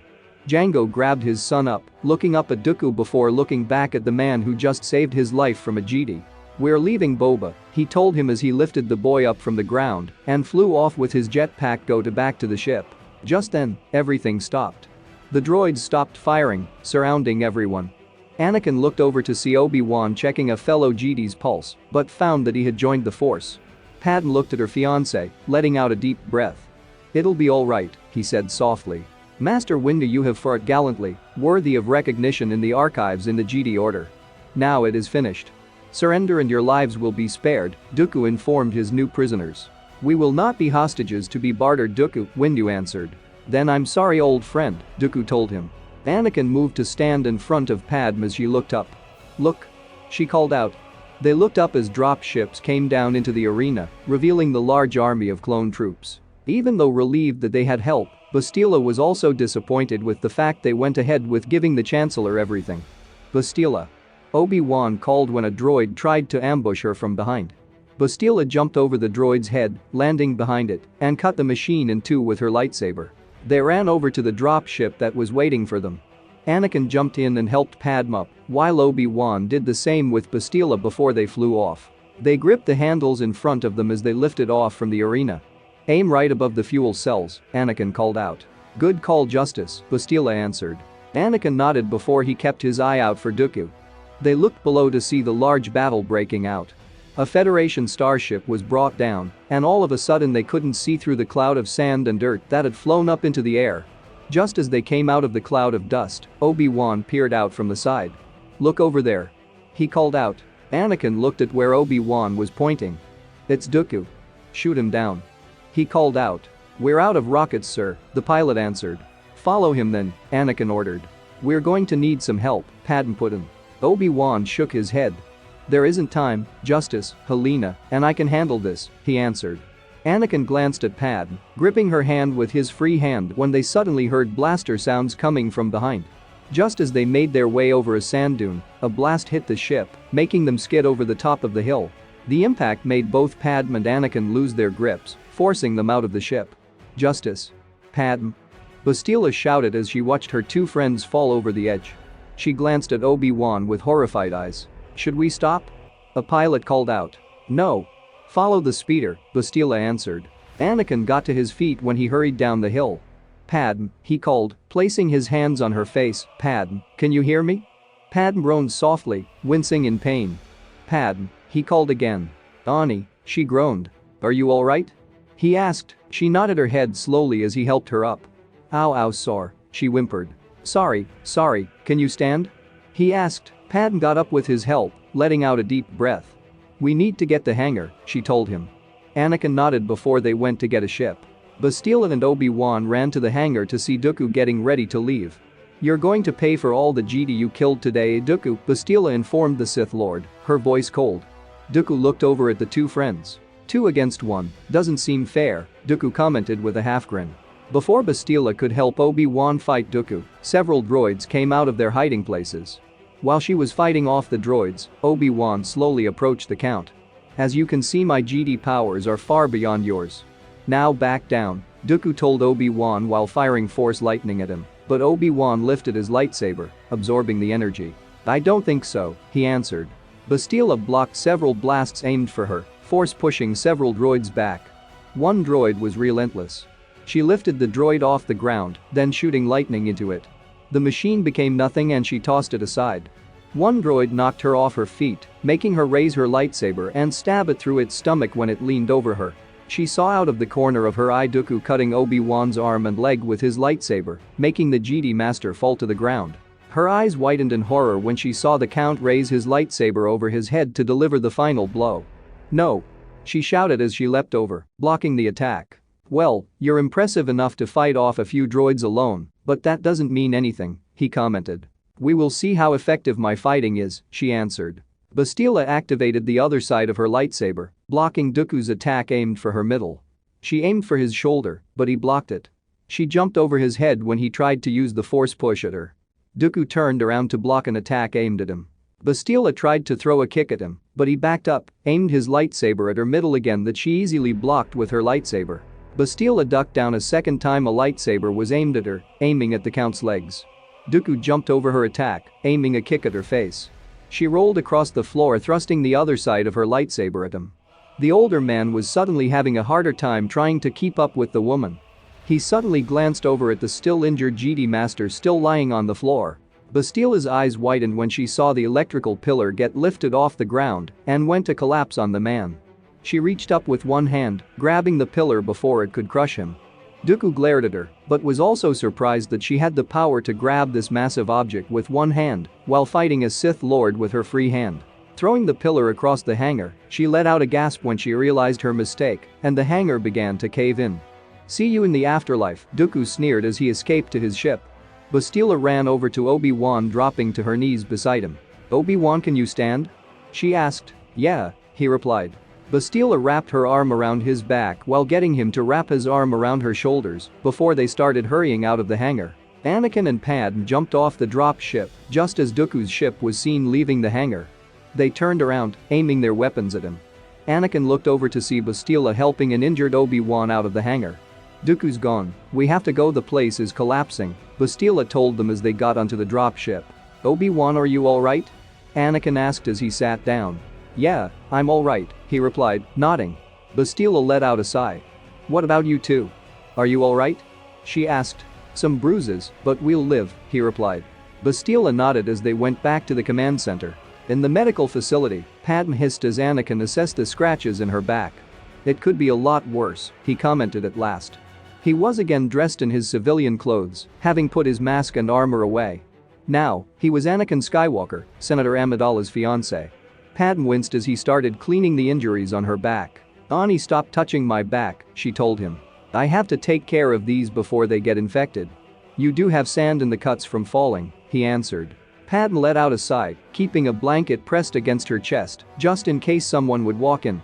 Jango grabbed his son up, looking up at Dooku before looking back at the man who just saved his life from a Jedi. "We're leaving Boba," he told him as he lifted the boy up from the ground and flew off with his jetpack back to the ship. Just then, everything stopped. The droids stopped firing, surrounding everyone. Anakin looked over to see Obi-Wan checking a fellow Jedi's pulse, but found that he had joined the Force. Padme looked at her fiancé, letting out a deep breath. "It'll be all right," he said softly. "Master Windu, you have fought gallantly, worthy of recognition in the archives in the Jedi Order. Now it is finished. Surrender and your lives will be spared," Dooku informed his new prisoners. "We will not be hostages to be bartered, Dooku," Windu answered. "Then I'm sorry, old friend," Dooku told him. Anakin moved to stand in front of Padme as she looked up. "Look," she called out. They looked up as drop ships came down into the arena, revealing the large army of clone troops. Even though relieved that they had help, Bastila was also disappointed with the fact they went ahead with giving the Chancellor everything. "Bastila!" Obi-Wan called when a droid tried to ambush her from behind. Bastila jumped over the droid's head, landing behind it, and cut the machine in two with her lightsaber. They ran over to the drop ship that was waiting for them. Anakin jumped in and helped Padme up, while Obi-Wan did the same with Bastila before they flew off. They gripped the handles in front of them as they lifted off from the arena. "Aim right above the fuel cells," Anakin called out. "Good call, Justice," Bastila answered. Anakin nodded before he kept his eye out for Dooku. They looked below to see the large battle breaking out. A Federation starship was brought down, and all of a sudden they couldn't see through the cloud of sand and dirt that had flown up into the air. Just as they came out of the cloud of dust, Obi-Wan peered out from the side. "Look over there," he called out. Anakin looked at where Obi-Wan was pointing. "It's Dooku. Shoot him down," he called out. "We're out of rockets, sir," the pilot answered. "Follow him then," Anakin ordered. "We're going to need some help," Padme put in. Obi-Wan shook his head. "There isn't time, Justice, Helena, and I can handle this," he answered. Anakin glanced at Padme, gripping her hand with his free hand when they suddenly heard blaster sounds coming from behind. Just as they made their way over a sand dune, a blast hit the ship, making them skid over the top of the hill. The impact made both Padme and Anakin lose their grips, forcing them out of the ship. "Justice! Padme!" Bastila shouted as she watched her two friends fall over the edge. She glanced at Obi-Wan with horrified eyes. "Should we stop?" a pilot called out. "No. Follow the speeder," Bastila answered. Anakin got to his feet when he hurried down the hill. Padme, he called, placing his hands on her face. Padme, can you hear me? Padme groaned softly, wincing in pain. Padme, he called again. Ani, she groaned. Are you alright? He asked. She nodded her head slowly as he helped her up. Ow, ow, sore, she whimpered. Sorry, can you stand? He asked. Padme got up with his help, letting out a deep breath. We need to get the hangar, she told him. Anakin nodded before they went to get a ship. Bastila and Obi-Wan ran to the hangar to see Dooku getting ready to leave. You're going to pay for all the Jedi you killed today, Dooku, Bastila informed the Sith Lord, her voice cold. Dooku looked over at the two friends. 2 against 1, doesn't seem fair, Dooku commented with a half grin. Before Bastila could help Obi-Wan fight Dooku, several droids came out of their hiding places. While she was fighting off the droids, Obi-Wan slowly approached the Count. As you can see, my Jedi powers are far beyond yours. Now back down, Dooku told Obi-Wan while firing Force lightning at him, but Obi-Wan lifted his lightsaber, absorbing the energy. I don't think so, he answered. Bastila blocked several blasts aimed for her, Force pushing several droids back. One droid was relentless. She lifted the droid off the ground, then shooting lightning into it. The machine became nothing and she tossed it aside. One droid knocked her off her feet, making her raise her lightsaber and stab it through its stomach when it leaned over her. She saw out of the corner of her eye Dooku cutting Obi-Wan's arm and leg with his lightsaber, making the Jedi Master fall to the ground. Her eyes widened in horror when she saw the Count raise his lightsaber over his head to deliver the final blow. No! She shouted as she leapt over, blocking the attack. Well, you're impressive enough to fight off a few droids alone, but that doesn't mean anything, he commented. We will see how effective my fighting is, she answered. Bastila activated the other side of her lightsaber, blocking Dooku's attack aimed for her middle. She aimed for his shoulder, but he blocked it. She jumped over his head when he tried to use the Force push at her. Dooku turned around to block an attack aimed at him. Bastila tried to throw a kick at him, but he backed up, aimed his lightsaber at her middle again that she easily blocked with her lightsaber. Bastila ducked down a second time. A lightsaber was aimed at her, aiming at the Count's legs. Dooku jumped over her attack, aiming a kick at her face. She rolled across the floor, thrusting the other side of her lightsaber at him. The older man was suddenly having a harder time trying to keep up with the woman. He suddenly glanced over at the still injured Jedi Master still lying on the floor. Bastila's eyes widened when she saw the electrical pillar get lifted off the ground and went to collapse on the man. She reached up with one hand, grabbing the pillar before it could crush him. Dooku glared at her, but was also surprised that she had the power to grab this massive object with one hand while fighting a Sith Lord with her free hand. Throwing the pillar across the hangar, she let out a gasp when she realized her mistake, and the hangar began to cave in. See you in the afterlife, Dooku sneered as he escaped to his ship. Bastila ran over to Obi-Wan, dropping to her knees beside him. Obi-Wan, can you stand? She asked. Yeah, he replied. Bastila wrapped her arm around his back while getting him to wrap his arm around her shoulders before they started hurrying out of the hangar. Anakin and Padme jumped off the drop ship just as Dooku's ship was seen leaving the hangar. They turned around, aiming their weapons at him. Anakin looked over to see Bastila helping an injured Obi-Wan out of the hangar. Dooku's gone, we have to go, the place is collapsing, Bastila told them as they got onto the drop ship. Obi-Wan, are you alright? Anakin asked as he sat down. Yeah, I'm alright, he replied, nodding. Bastila let out a sigh. What about you two? Are you alright? She asked. Some bruises, but we'll live, he replied. Bastila nodded as they went back to the command center. In the medical facility, Padme hissed as Anakin assessed the scratches in her back. It could be a lot worse, he commented at last. He was again dressed in his civilian clothes, having put his mask and armor away. Now, he was Anakin Skywalker, Senator Amidala's fiancé. Padme winced as he started cleaning the injuries on her back. Ani, stop touching my back, she told him. I have to take care of these before they get infected. You do have sand in the cuts from falling, he answered. Padme let out a sigh, keeping a blanket pressed against her chest, just in case someone would walk in.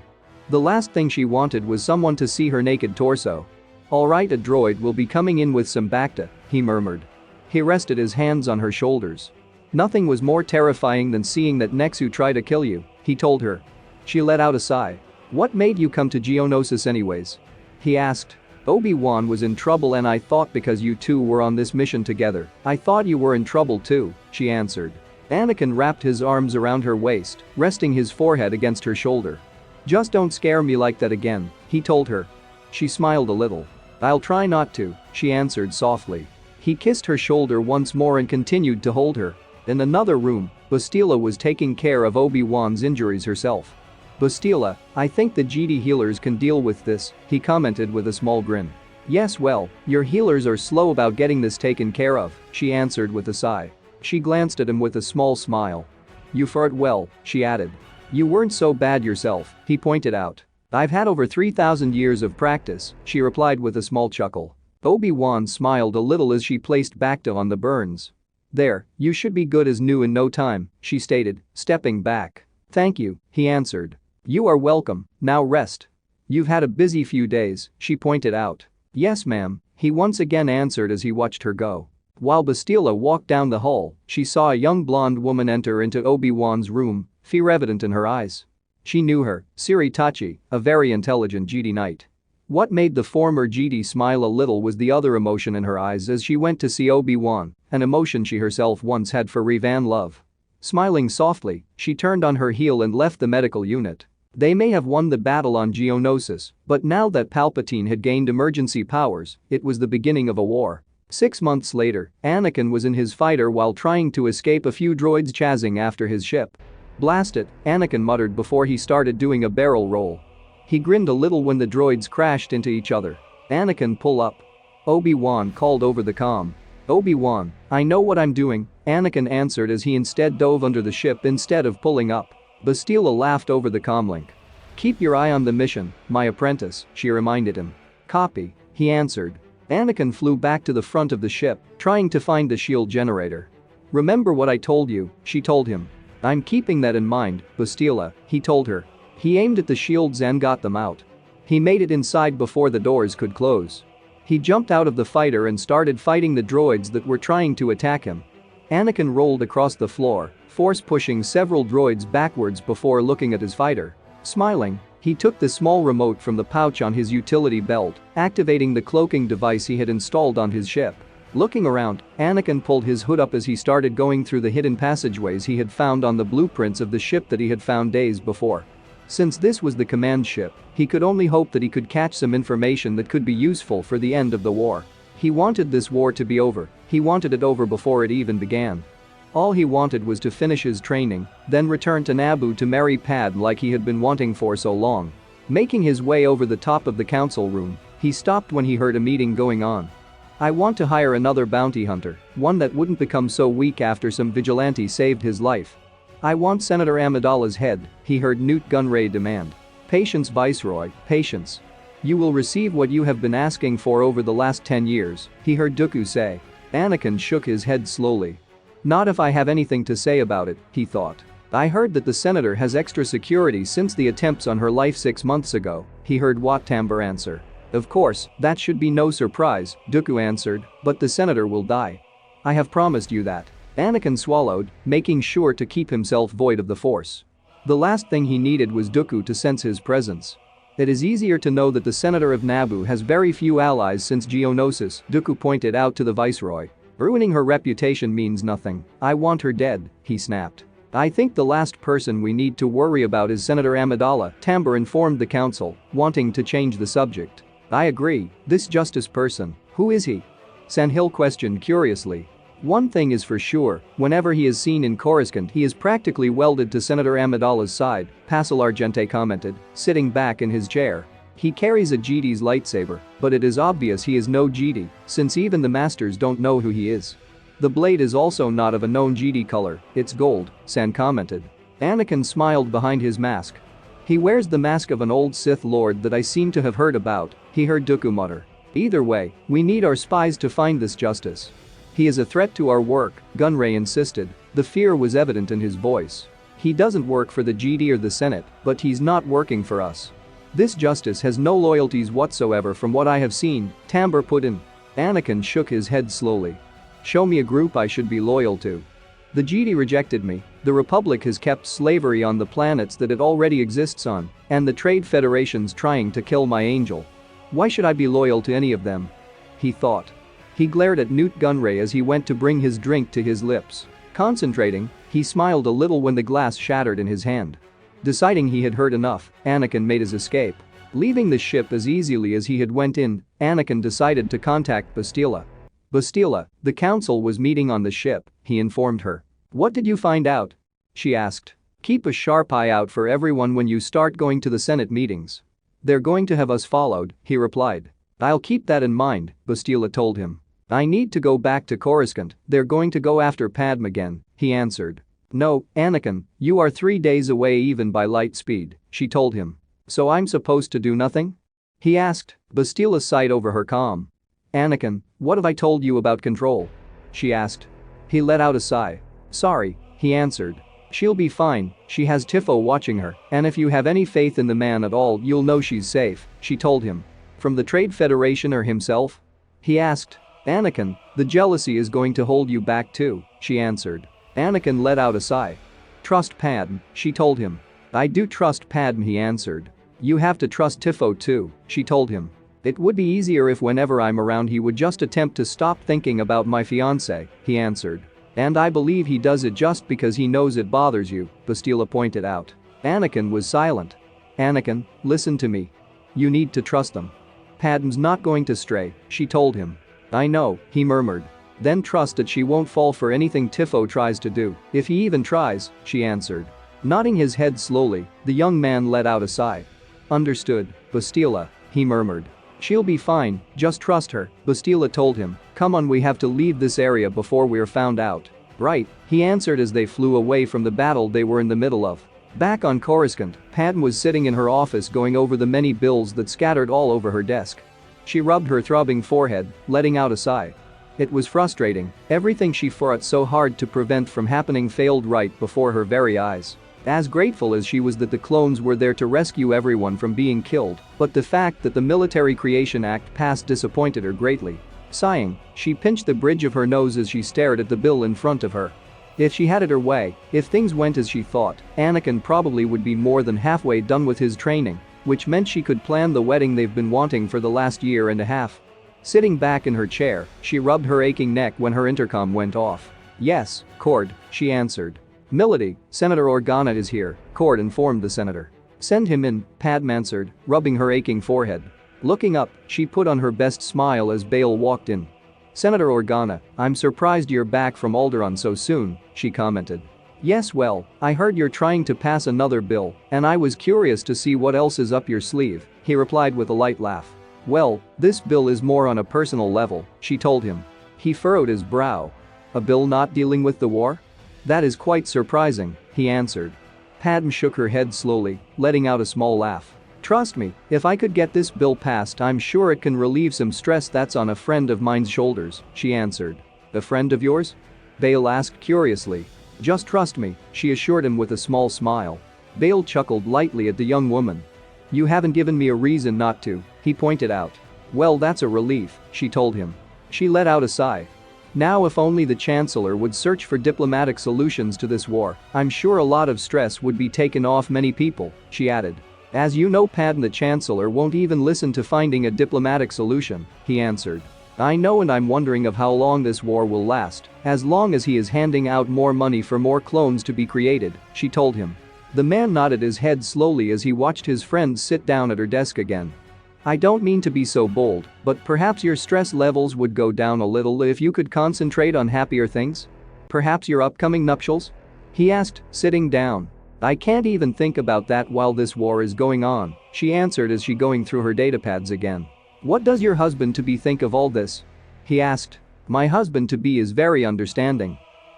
The last thing she wanted was someone to see her naked torso. Alright, a droid will be coming in with some bacta, he murmured. He rested his hands on her shoulders. Nothing was more terrifying than seeing that Nexu try to kill you, he told her. She let out a sigh. What made you come to Geonosis anyways? He asked. Obi-Wan was in trouble and I thought because you two were on this mission together, I thought you were in trouble too, she answered. Anakin wrapped his arms around her waist, resting his forehead against her shoulder. Just don't scare me like that again, he told her. She smiled a little. "I'll try not to," she answered softly. He kissed her shoulder once more and continued to hold her. In another room, Bastila was taking care of Obi-Wan's injuries herself. "Bastila, I think the Jedi healers can deal with this," he commented with a small grin. "Yes, well, your healers are slow about getting this taken care of," she answered with a sigh. She glanced at him with a small smile. "You fought well," she added. "You weren't so bad yourself," he pointed out. "I've had over 3,000 years of practice," she replied with a small chuckle. Obi-Wan smiled a little as she placed Bacta on the burns. "There, you should be good as new in no time," she stated, stepping back. "Thank you," he answered. "You are welcome, now rest." "You've had a busy few days," she pointed out. "Yes, ma'am," he once again answered as he watched her go. While Bastila walked down the hall, she saw a young blonde woman enter into Obi-Wan's room, fear evident in her eyes. She knew her, Siri Tachi, a very intelligent Jedi Knight. What made the former Jedi smile a little was the other emotion in her eyes as she went to see Obi-Wan, an emotion she herself once had for Revan love. Smiling softly, she turned on her heel and left the medical unit. They may have won the battle on Geonosis, but now that Palpatine had gained emergency powers, it was the beginning of a war. 6 months later, Anakin was in his fighter while trying to escape a few droids chasing after his ship. "Blast it," Anakin muttered before he started doing a barrel roll. He grinned a little when the droids crashed into each other. "Anakin, pull up," Obi-Wan called over the comm. "Obi-Wan, I know what I'm doing," Anakin answered as he instead dove under the ship instead of pulling up. Bastila laughed over the comlink. "Keep your eye on the mission, my apprentice," she reminded him. "Copy," he answered. Anakin flew back to the front of the ship, trying to find the shield generator. "Remember what I told you," she told him. "I'm keeping that in mind, Bastila," he told her. He aimed at the shields and got them out. He made it inside before the doors could close. He jumped out of the fighter and started fighting the droids that were trying to attack him. Anakin rolled across the floor, force pushing several droids backwards before looking at his fighter. Smiling, he took the small remote from the pouch on his utility belt, activating the cloaking device he had installed on his ship. Looking around, Anakin pulled his hood up as he started going through the hidden passageways he had found on the blueprints of the ship that he had found days before. Since this was the command ship, he could only hope that he could catch some information that could be useful for the end of the war. He wanted this war to be over, he wanted it over before it even began. All he wanted was to finish his training, then return to Naboo to marry Pad like he had been wanting for so long. Making his way over the top of the council room, he stopped when he heard a meeting going on. "I want to hire another bounty hunter, one that wouldn't become so weak after some vigilante saved his life. I want Senator Amidala's head," he heard Newt Gunray demand. "Patience, Viceroy, patience. You will receive what you have been asking for over the last 10 years, he heard Dooku say. Anakin shook his head slowly. "Not if I have anything to say about it," he thought. "I heard that the senator has extra security since the attempts on her life 6 months ago," he heard Wat Tambor answer. "Of course, that should be no surprise," Dooku answered, "but the senator will die. I have promised you that." Anakin swallowed, making sure to keep himself void of the Force. The last thing he needed was Dooku to sense his presence. "It is easier to know that the senator of Naboo has very few allies since Geonosis," Dooku pointed out to the Viceroy. "Ruining her reputation means nothing. I want her dead," he snapped. "I think the last person we need to worry about is Senator Amidala," Tambor informed the council, wanting to change the subject. "I agree, this justice person, who is he?" Sandhill questioned curiously. "One thing is for sure, whenever he is seen in Coruscant he is practically welded to Senator Amidala's side," Pascal Argente commented, sitting back in his chair. "He carries a Jedi's lightsaber, but it is obvious he is no Jedi, since even the masters don't know who he is. The blade is also not of a known Jedi color, it's gold," San commented. Anakin smiled behind his mask. "He wears the mask of an old Sith Lord that I seem to have heard about," he heard Dooku mutter. "Either way, we need our spies to find this justice." "He is a threat to our work," Gunray insisted. The fear was evident in his voice. "He doesn't work for the Jedi or the Senate, but he's not working for us. This justice has no loyalties whatsoever from what I have seen," Tambor put in. Anakin shook his head slowly. "Show me a group I should be loyal to. The Jedi rejected me, the Republic has kept slavery on the planets that it already exists on, and the Trade Federation's trying to kill my angel. Why should I be loyal to any of them?" he thought. He glared at Newt Gunray as he went to bring his drink to his lips. Concentrating, he smiled a little when the glass shattered in his hand. Deciding he had heard enough, Anakin made his escape. Leaving the ship as easily as he had went in, Anakin decided to contact Bastila. Bastila, the council was meeting on the ship, he informed her. What did you find out? She asked. Keep a sharp eye out for everyone when you start going to the Senate meetings. They're going to have us followed, he replied. I'll keep that in mind, Bastila told him. I need to go back to Coruscant, they're going to go after Padme again, he answered. No, Anakin, you are 3 days away even by light speed, she told him. So I'm supposed to do nothing? He asked. Bastila sighed over her calm. Anakin, what have I told you about control? She asked. He let out a sigh. Sorry, he answered. She'll be fine, she has Tifo watching her, and if you have any faith in the man at all you'll know she's safe, she told him. From the Trade Federation or himself? He asked. Anakin, the jealousy is going to hold you back too, she answered. Anakin let out a sigh. Trust Padme, she told him. I do trust Padme, he answered. You have to trust Tifo too, she told him. It would be easier if whenever I'm around he would just attempt to stop thinking about my fiancé, he answered. And I believe he does it just because he knows it bothers you, Bastila pointed out. Anakin was silent. Anakin, listen to me. You need to trust them. Padme's not going to stray, she told him. I know, he murmured. Then trust that she won't fall for anything Tifo tries to do, if he even tries, she answered. Nodding his head slowly, the young man let out a sigh. Understood, Bastila, he murmured. She'll be fine, just trust her, Bastila told him. Come on, we have to leave this area before we're found out. Right, he answered as they flew away from the battle they were in the middle of. Back on Coruscant, Padme was sitting in her office going over the many bills that scattered all over her desk. She rubbed her throbbing forehead, letting out a sigh. It was frustrating, everything she fought so hard to prevent from happening failed right before her very eyes. As grateful as she was that the clones were there to rescue everyone from being killed, but the fact that the Military Creation Act passed disappointed her greatly. Sighing, she pinched the bridge of her nose as she stared at the bill in front of her. If she had it her way, if things went as she thought, Anakin probably would be more than halfway done with his training, which meant she could plan the wedding they've been wanting for the last year and a half. Sitting back in her chair, she rubbed her aching neck when her intercom went off. Yes, Cord, she answered. Milady, Senator Organa is here, Cord informed the senator. Send him in, Padme answered, rubbing her aching forehead. Looking up, she put on her best smile as Bail walked in. Senator Organa, I'm surprised you're back from Alderaan so soon, she commented. Yes, well, I heard you're trying to pass another bill, and I was curious to see what else is up your sleeve, he replied with a light laugh. Well, this bill is more on a personal level, she told him. He furrowed his brow. A bill not dealing with the war? That is quite surprising, he answered. Padme shook her head slowly, letting out a small laugh. Trust me, if I could get this bill passed I'm sure it can relieve some stress that's on a friend of mine's shoulders, she answered. A friend of yours? Bail asked curiously. Just trust me, she assured him with a small smile. Bail chuckled lightly at the young woman. You haven't given me a reason not to, he pointed out. Well, that's a relief, she told him. She let out a sigh. Now if only the Chancellor would search for diplomatic solutions to this war, I'm sure a lot of stress would be taken off many people, she added. As you know, Padme, the Chancellor won't even listen to finding a diplomatic solution, he answered. I know, and I'm wondering of how long this war will last, as long as he is handing out more money for more clones to be created, she told him. The man nodded his head slowly as he watched his friend sit down at her desk again. I don't mean to be so bold, but perhaps your stress levels would go down a little if you could concentrate on happier things? Perhaps your upcoming nuptials? He asked, sitting down. I can't even think about that while this war is going on, she answered as she going through her datapads again. What does your husband-to-be think of all this? He asked. My husband-to-be is very understanding.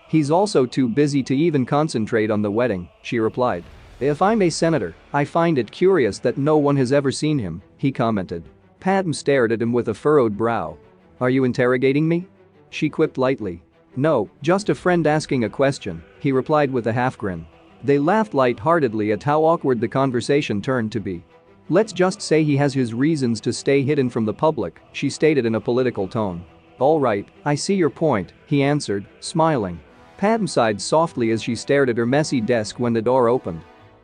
He's also too busy to even concentrate on the wedding, she replied. If I'm a senator, I find it curious that no one has ever seen him, he commented. Padme stared at him with a furrowed brow. Are you interrogating me? She quipped lightly. No, just a friend asking a question, he replied with a half grin. They laughed lightheartedly at how awkward the conversation turned to be. Let's just say he has his reasons to stay hidden from the public, she stated in a political tone. All right, I see your point, he answered, smiling. Padme sighed softly as she stared at her messy desk when the door opened.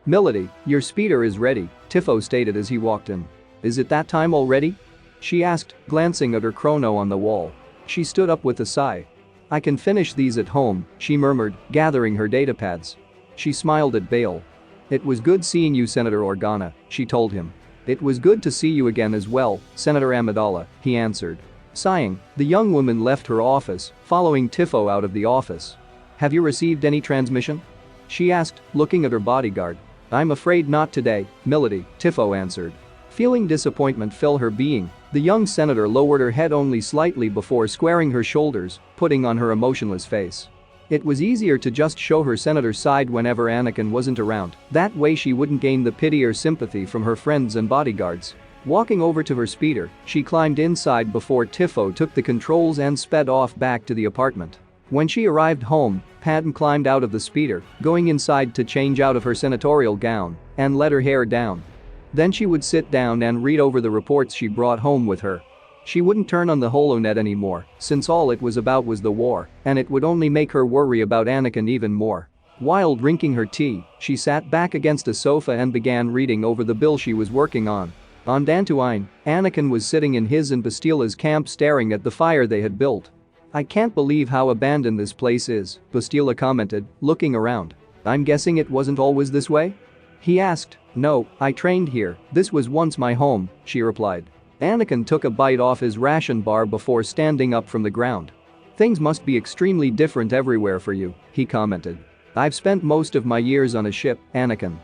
Milady, your speeder is ready, Tifo stated as he walked in. Is it that time already? She asked, glancing at her chrono on the wall. She stood up with a sigh. I can finish these at home, she murmured, gathering her datapads. She smiled at Bail. It was good seeing you, Senator Organa, she told him. "It was good to see you again as well, Senator Amidala," he answered. Sighing, the young woman left her office, following Tifo out of the office. "Have you received any transmission?" she asked, looking at her bodyguard. "I'm afraid not today, Milady," Tifo answered. Feeling disappointment fill her being, the young senator lowered her head only slightly before squaring her shoulders, putting on her emotionless face. It was easier to just show her senator's side whenever Anakin wasn't around, that way she wouldn't gain the pity or sympathy from her friends and bodyguards. Walking over to her speeder, she climbed inside before Tifo took the controls and sped off back to the apartment. When she arrived home, Padme climbed out of the speeder, going inside to change out of her senatorial gown and let her hair down. Then she would sit down and read over the reports she brought home with her. She wouldn't turn on the holonet anymore, since all it was about was the war, and it would only make her worry about Anakin even more. While drinking her tea, she sat back against a sofa and began reading over the bill she was working on. On Dantooine, Anakin was sitting in his and Bastila's camp staring at the fire they had built. "I can't believe how abandoned this place is," Bastila commented, looking around. "I'm guessing it wasn't always this way?" he asked. "No, I trained here, this was once my home," she replied. Anakin took a bite off his ration bar before standing up from the ground. "Things must be extremely different everywhere for you," he commented. "I've spent most of my years on a ship, Anakin.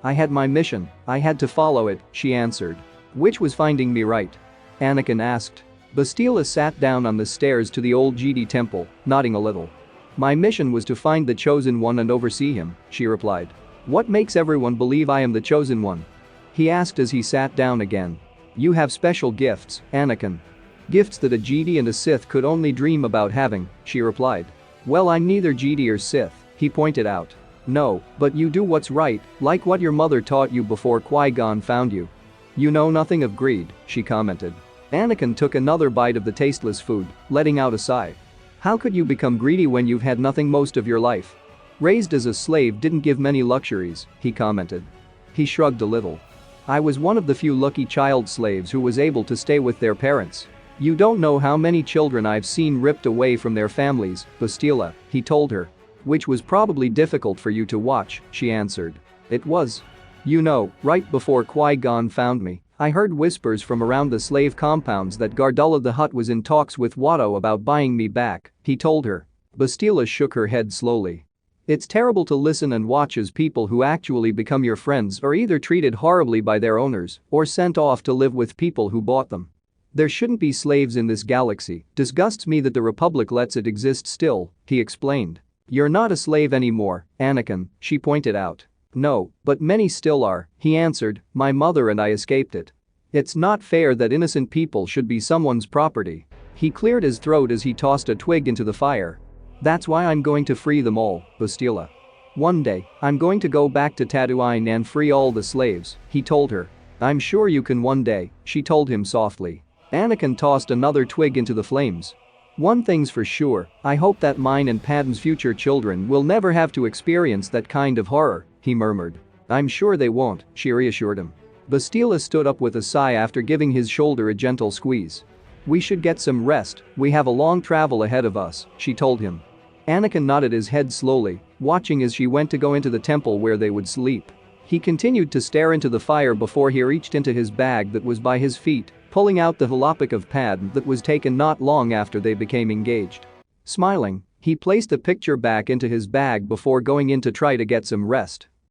I had my mission, I had to follow it," she answered. "Which was finding me right?" Anakin asked. Bastila sat down on the stairs to the old Jedi temple, nodding a little. "My mission was to find the Chosen One and oversee him," she replied. "What makes everyone believe I am the Chosen One?" he asked as he sat down again. "You have special gifts, Anakin. Gifts that a Jedi and a Sith could only dream about having," she replied. "Well, I'm neither Jedi or Sith," he pointed out. "No, but you do what's right, like what your mother taught you before Qui-Gon found you." "You know nothing of greed," she commented. Anakin took another bite of the tasteless food, letting out a sigh. "How could you become greedy when you've had nothing most of your life?" "Raised as a slave didn't give many luxuries," he commented. He shrugged a little. "I was one of the few lucky child slaves who was able to stay with their parents. You don't know how many children I've seen ripped away from their families, Bastila," he told her. "Which was probably difficult for you to watch," she answered. "It was. You know, right before Qui-Gon found me, I heard whispers from around the slave compounds that Gardulla the Hutt was in talks with Watto about buying me back," he told her. Bastila shook her head slowly. "It's terrible to listen and watch as people who actually become your friends are either treated horribly by their owners or sent off to live with people who bought them. There shouldn't be slaves in this galaxy, disgusts me that the Republic lets it exist still," he explained. "You're not a slave anymore, Anakin," she pointed out. "No, but many still are," he answered. "My mother and I escaped it. It's not fair that innocent people should be someone's property." He cleared his throat as he tossed a twig into the fire. "That's why I'm going to free them all, Bastila. One day, I'm going to go back to Tatooine and free all the slaves," he told her. "I'm sure you can one day," she told him softly. Anakin tossed another twig into the flames. "One thing's for sure, I hope that mine and Padme's future children will never have to experience that kind of horror," he murmured. "I'm sure they won't," she reassured him. Bastila stood up with a sigh after giving his shoulder a gentle squeeze. "We should get some rest, we have a long travel ahead of us," she told him. Anakin nodded his head slowly, watching as she went to go into the temple where they would sleep. He continued to stare into the fire before he reached into his bag that was by his feet, pulling out the holopic of Padme that was taken not long after they became engaged. Smiling, he placed the picture back into his bag before going in to try to get some rest.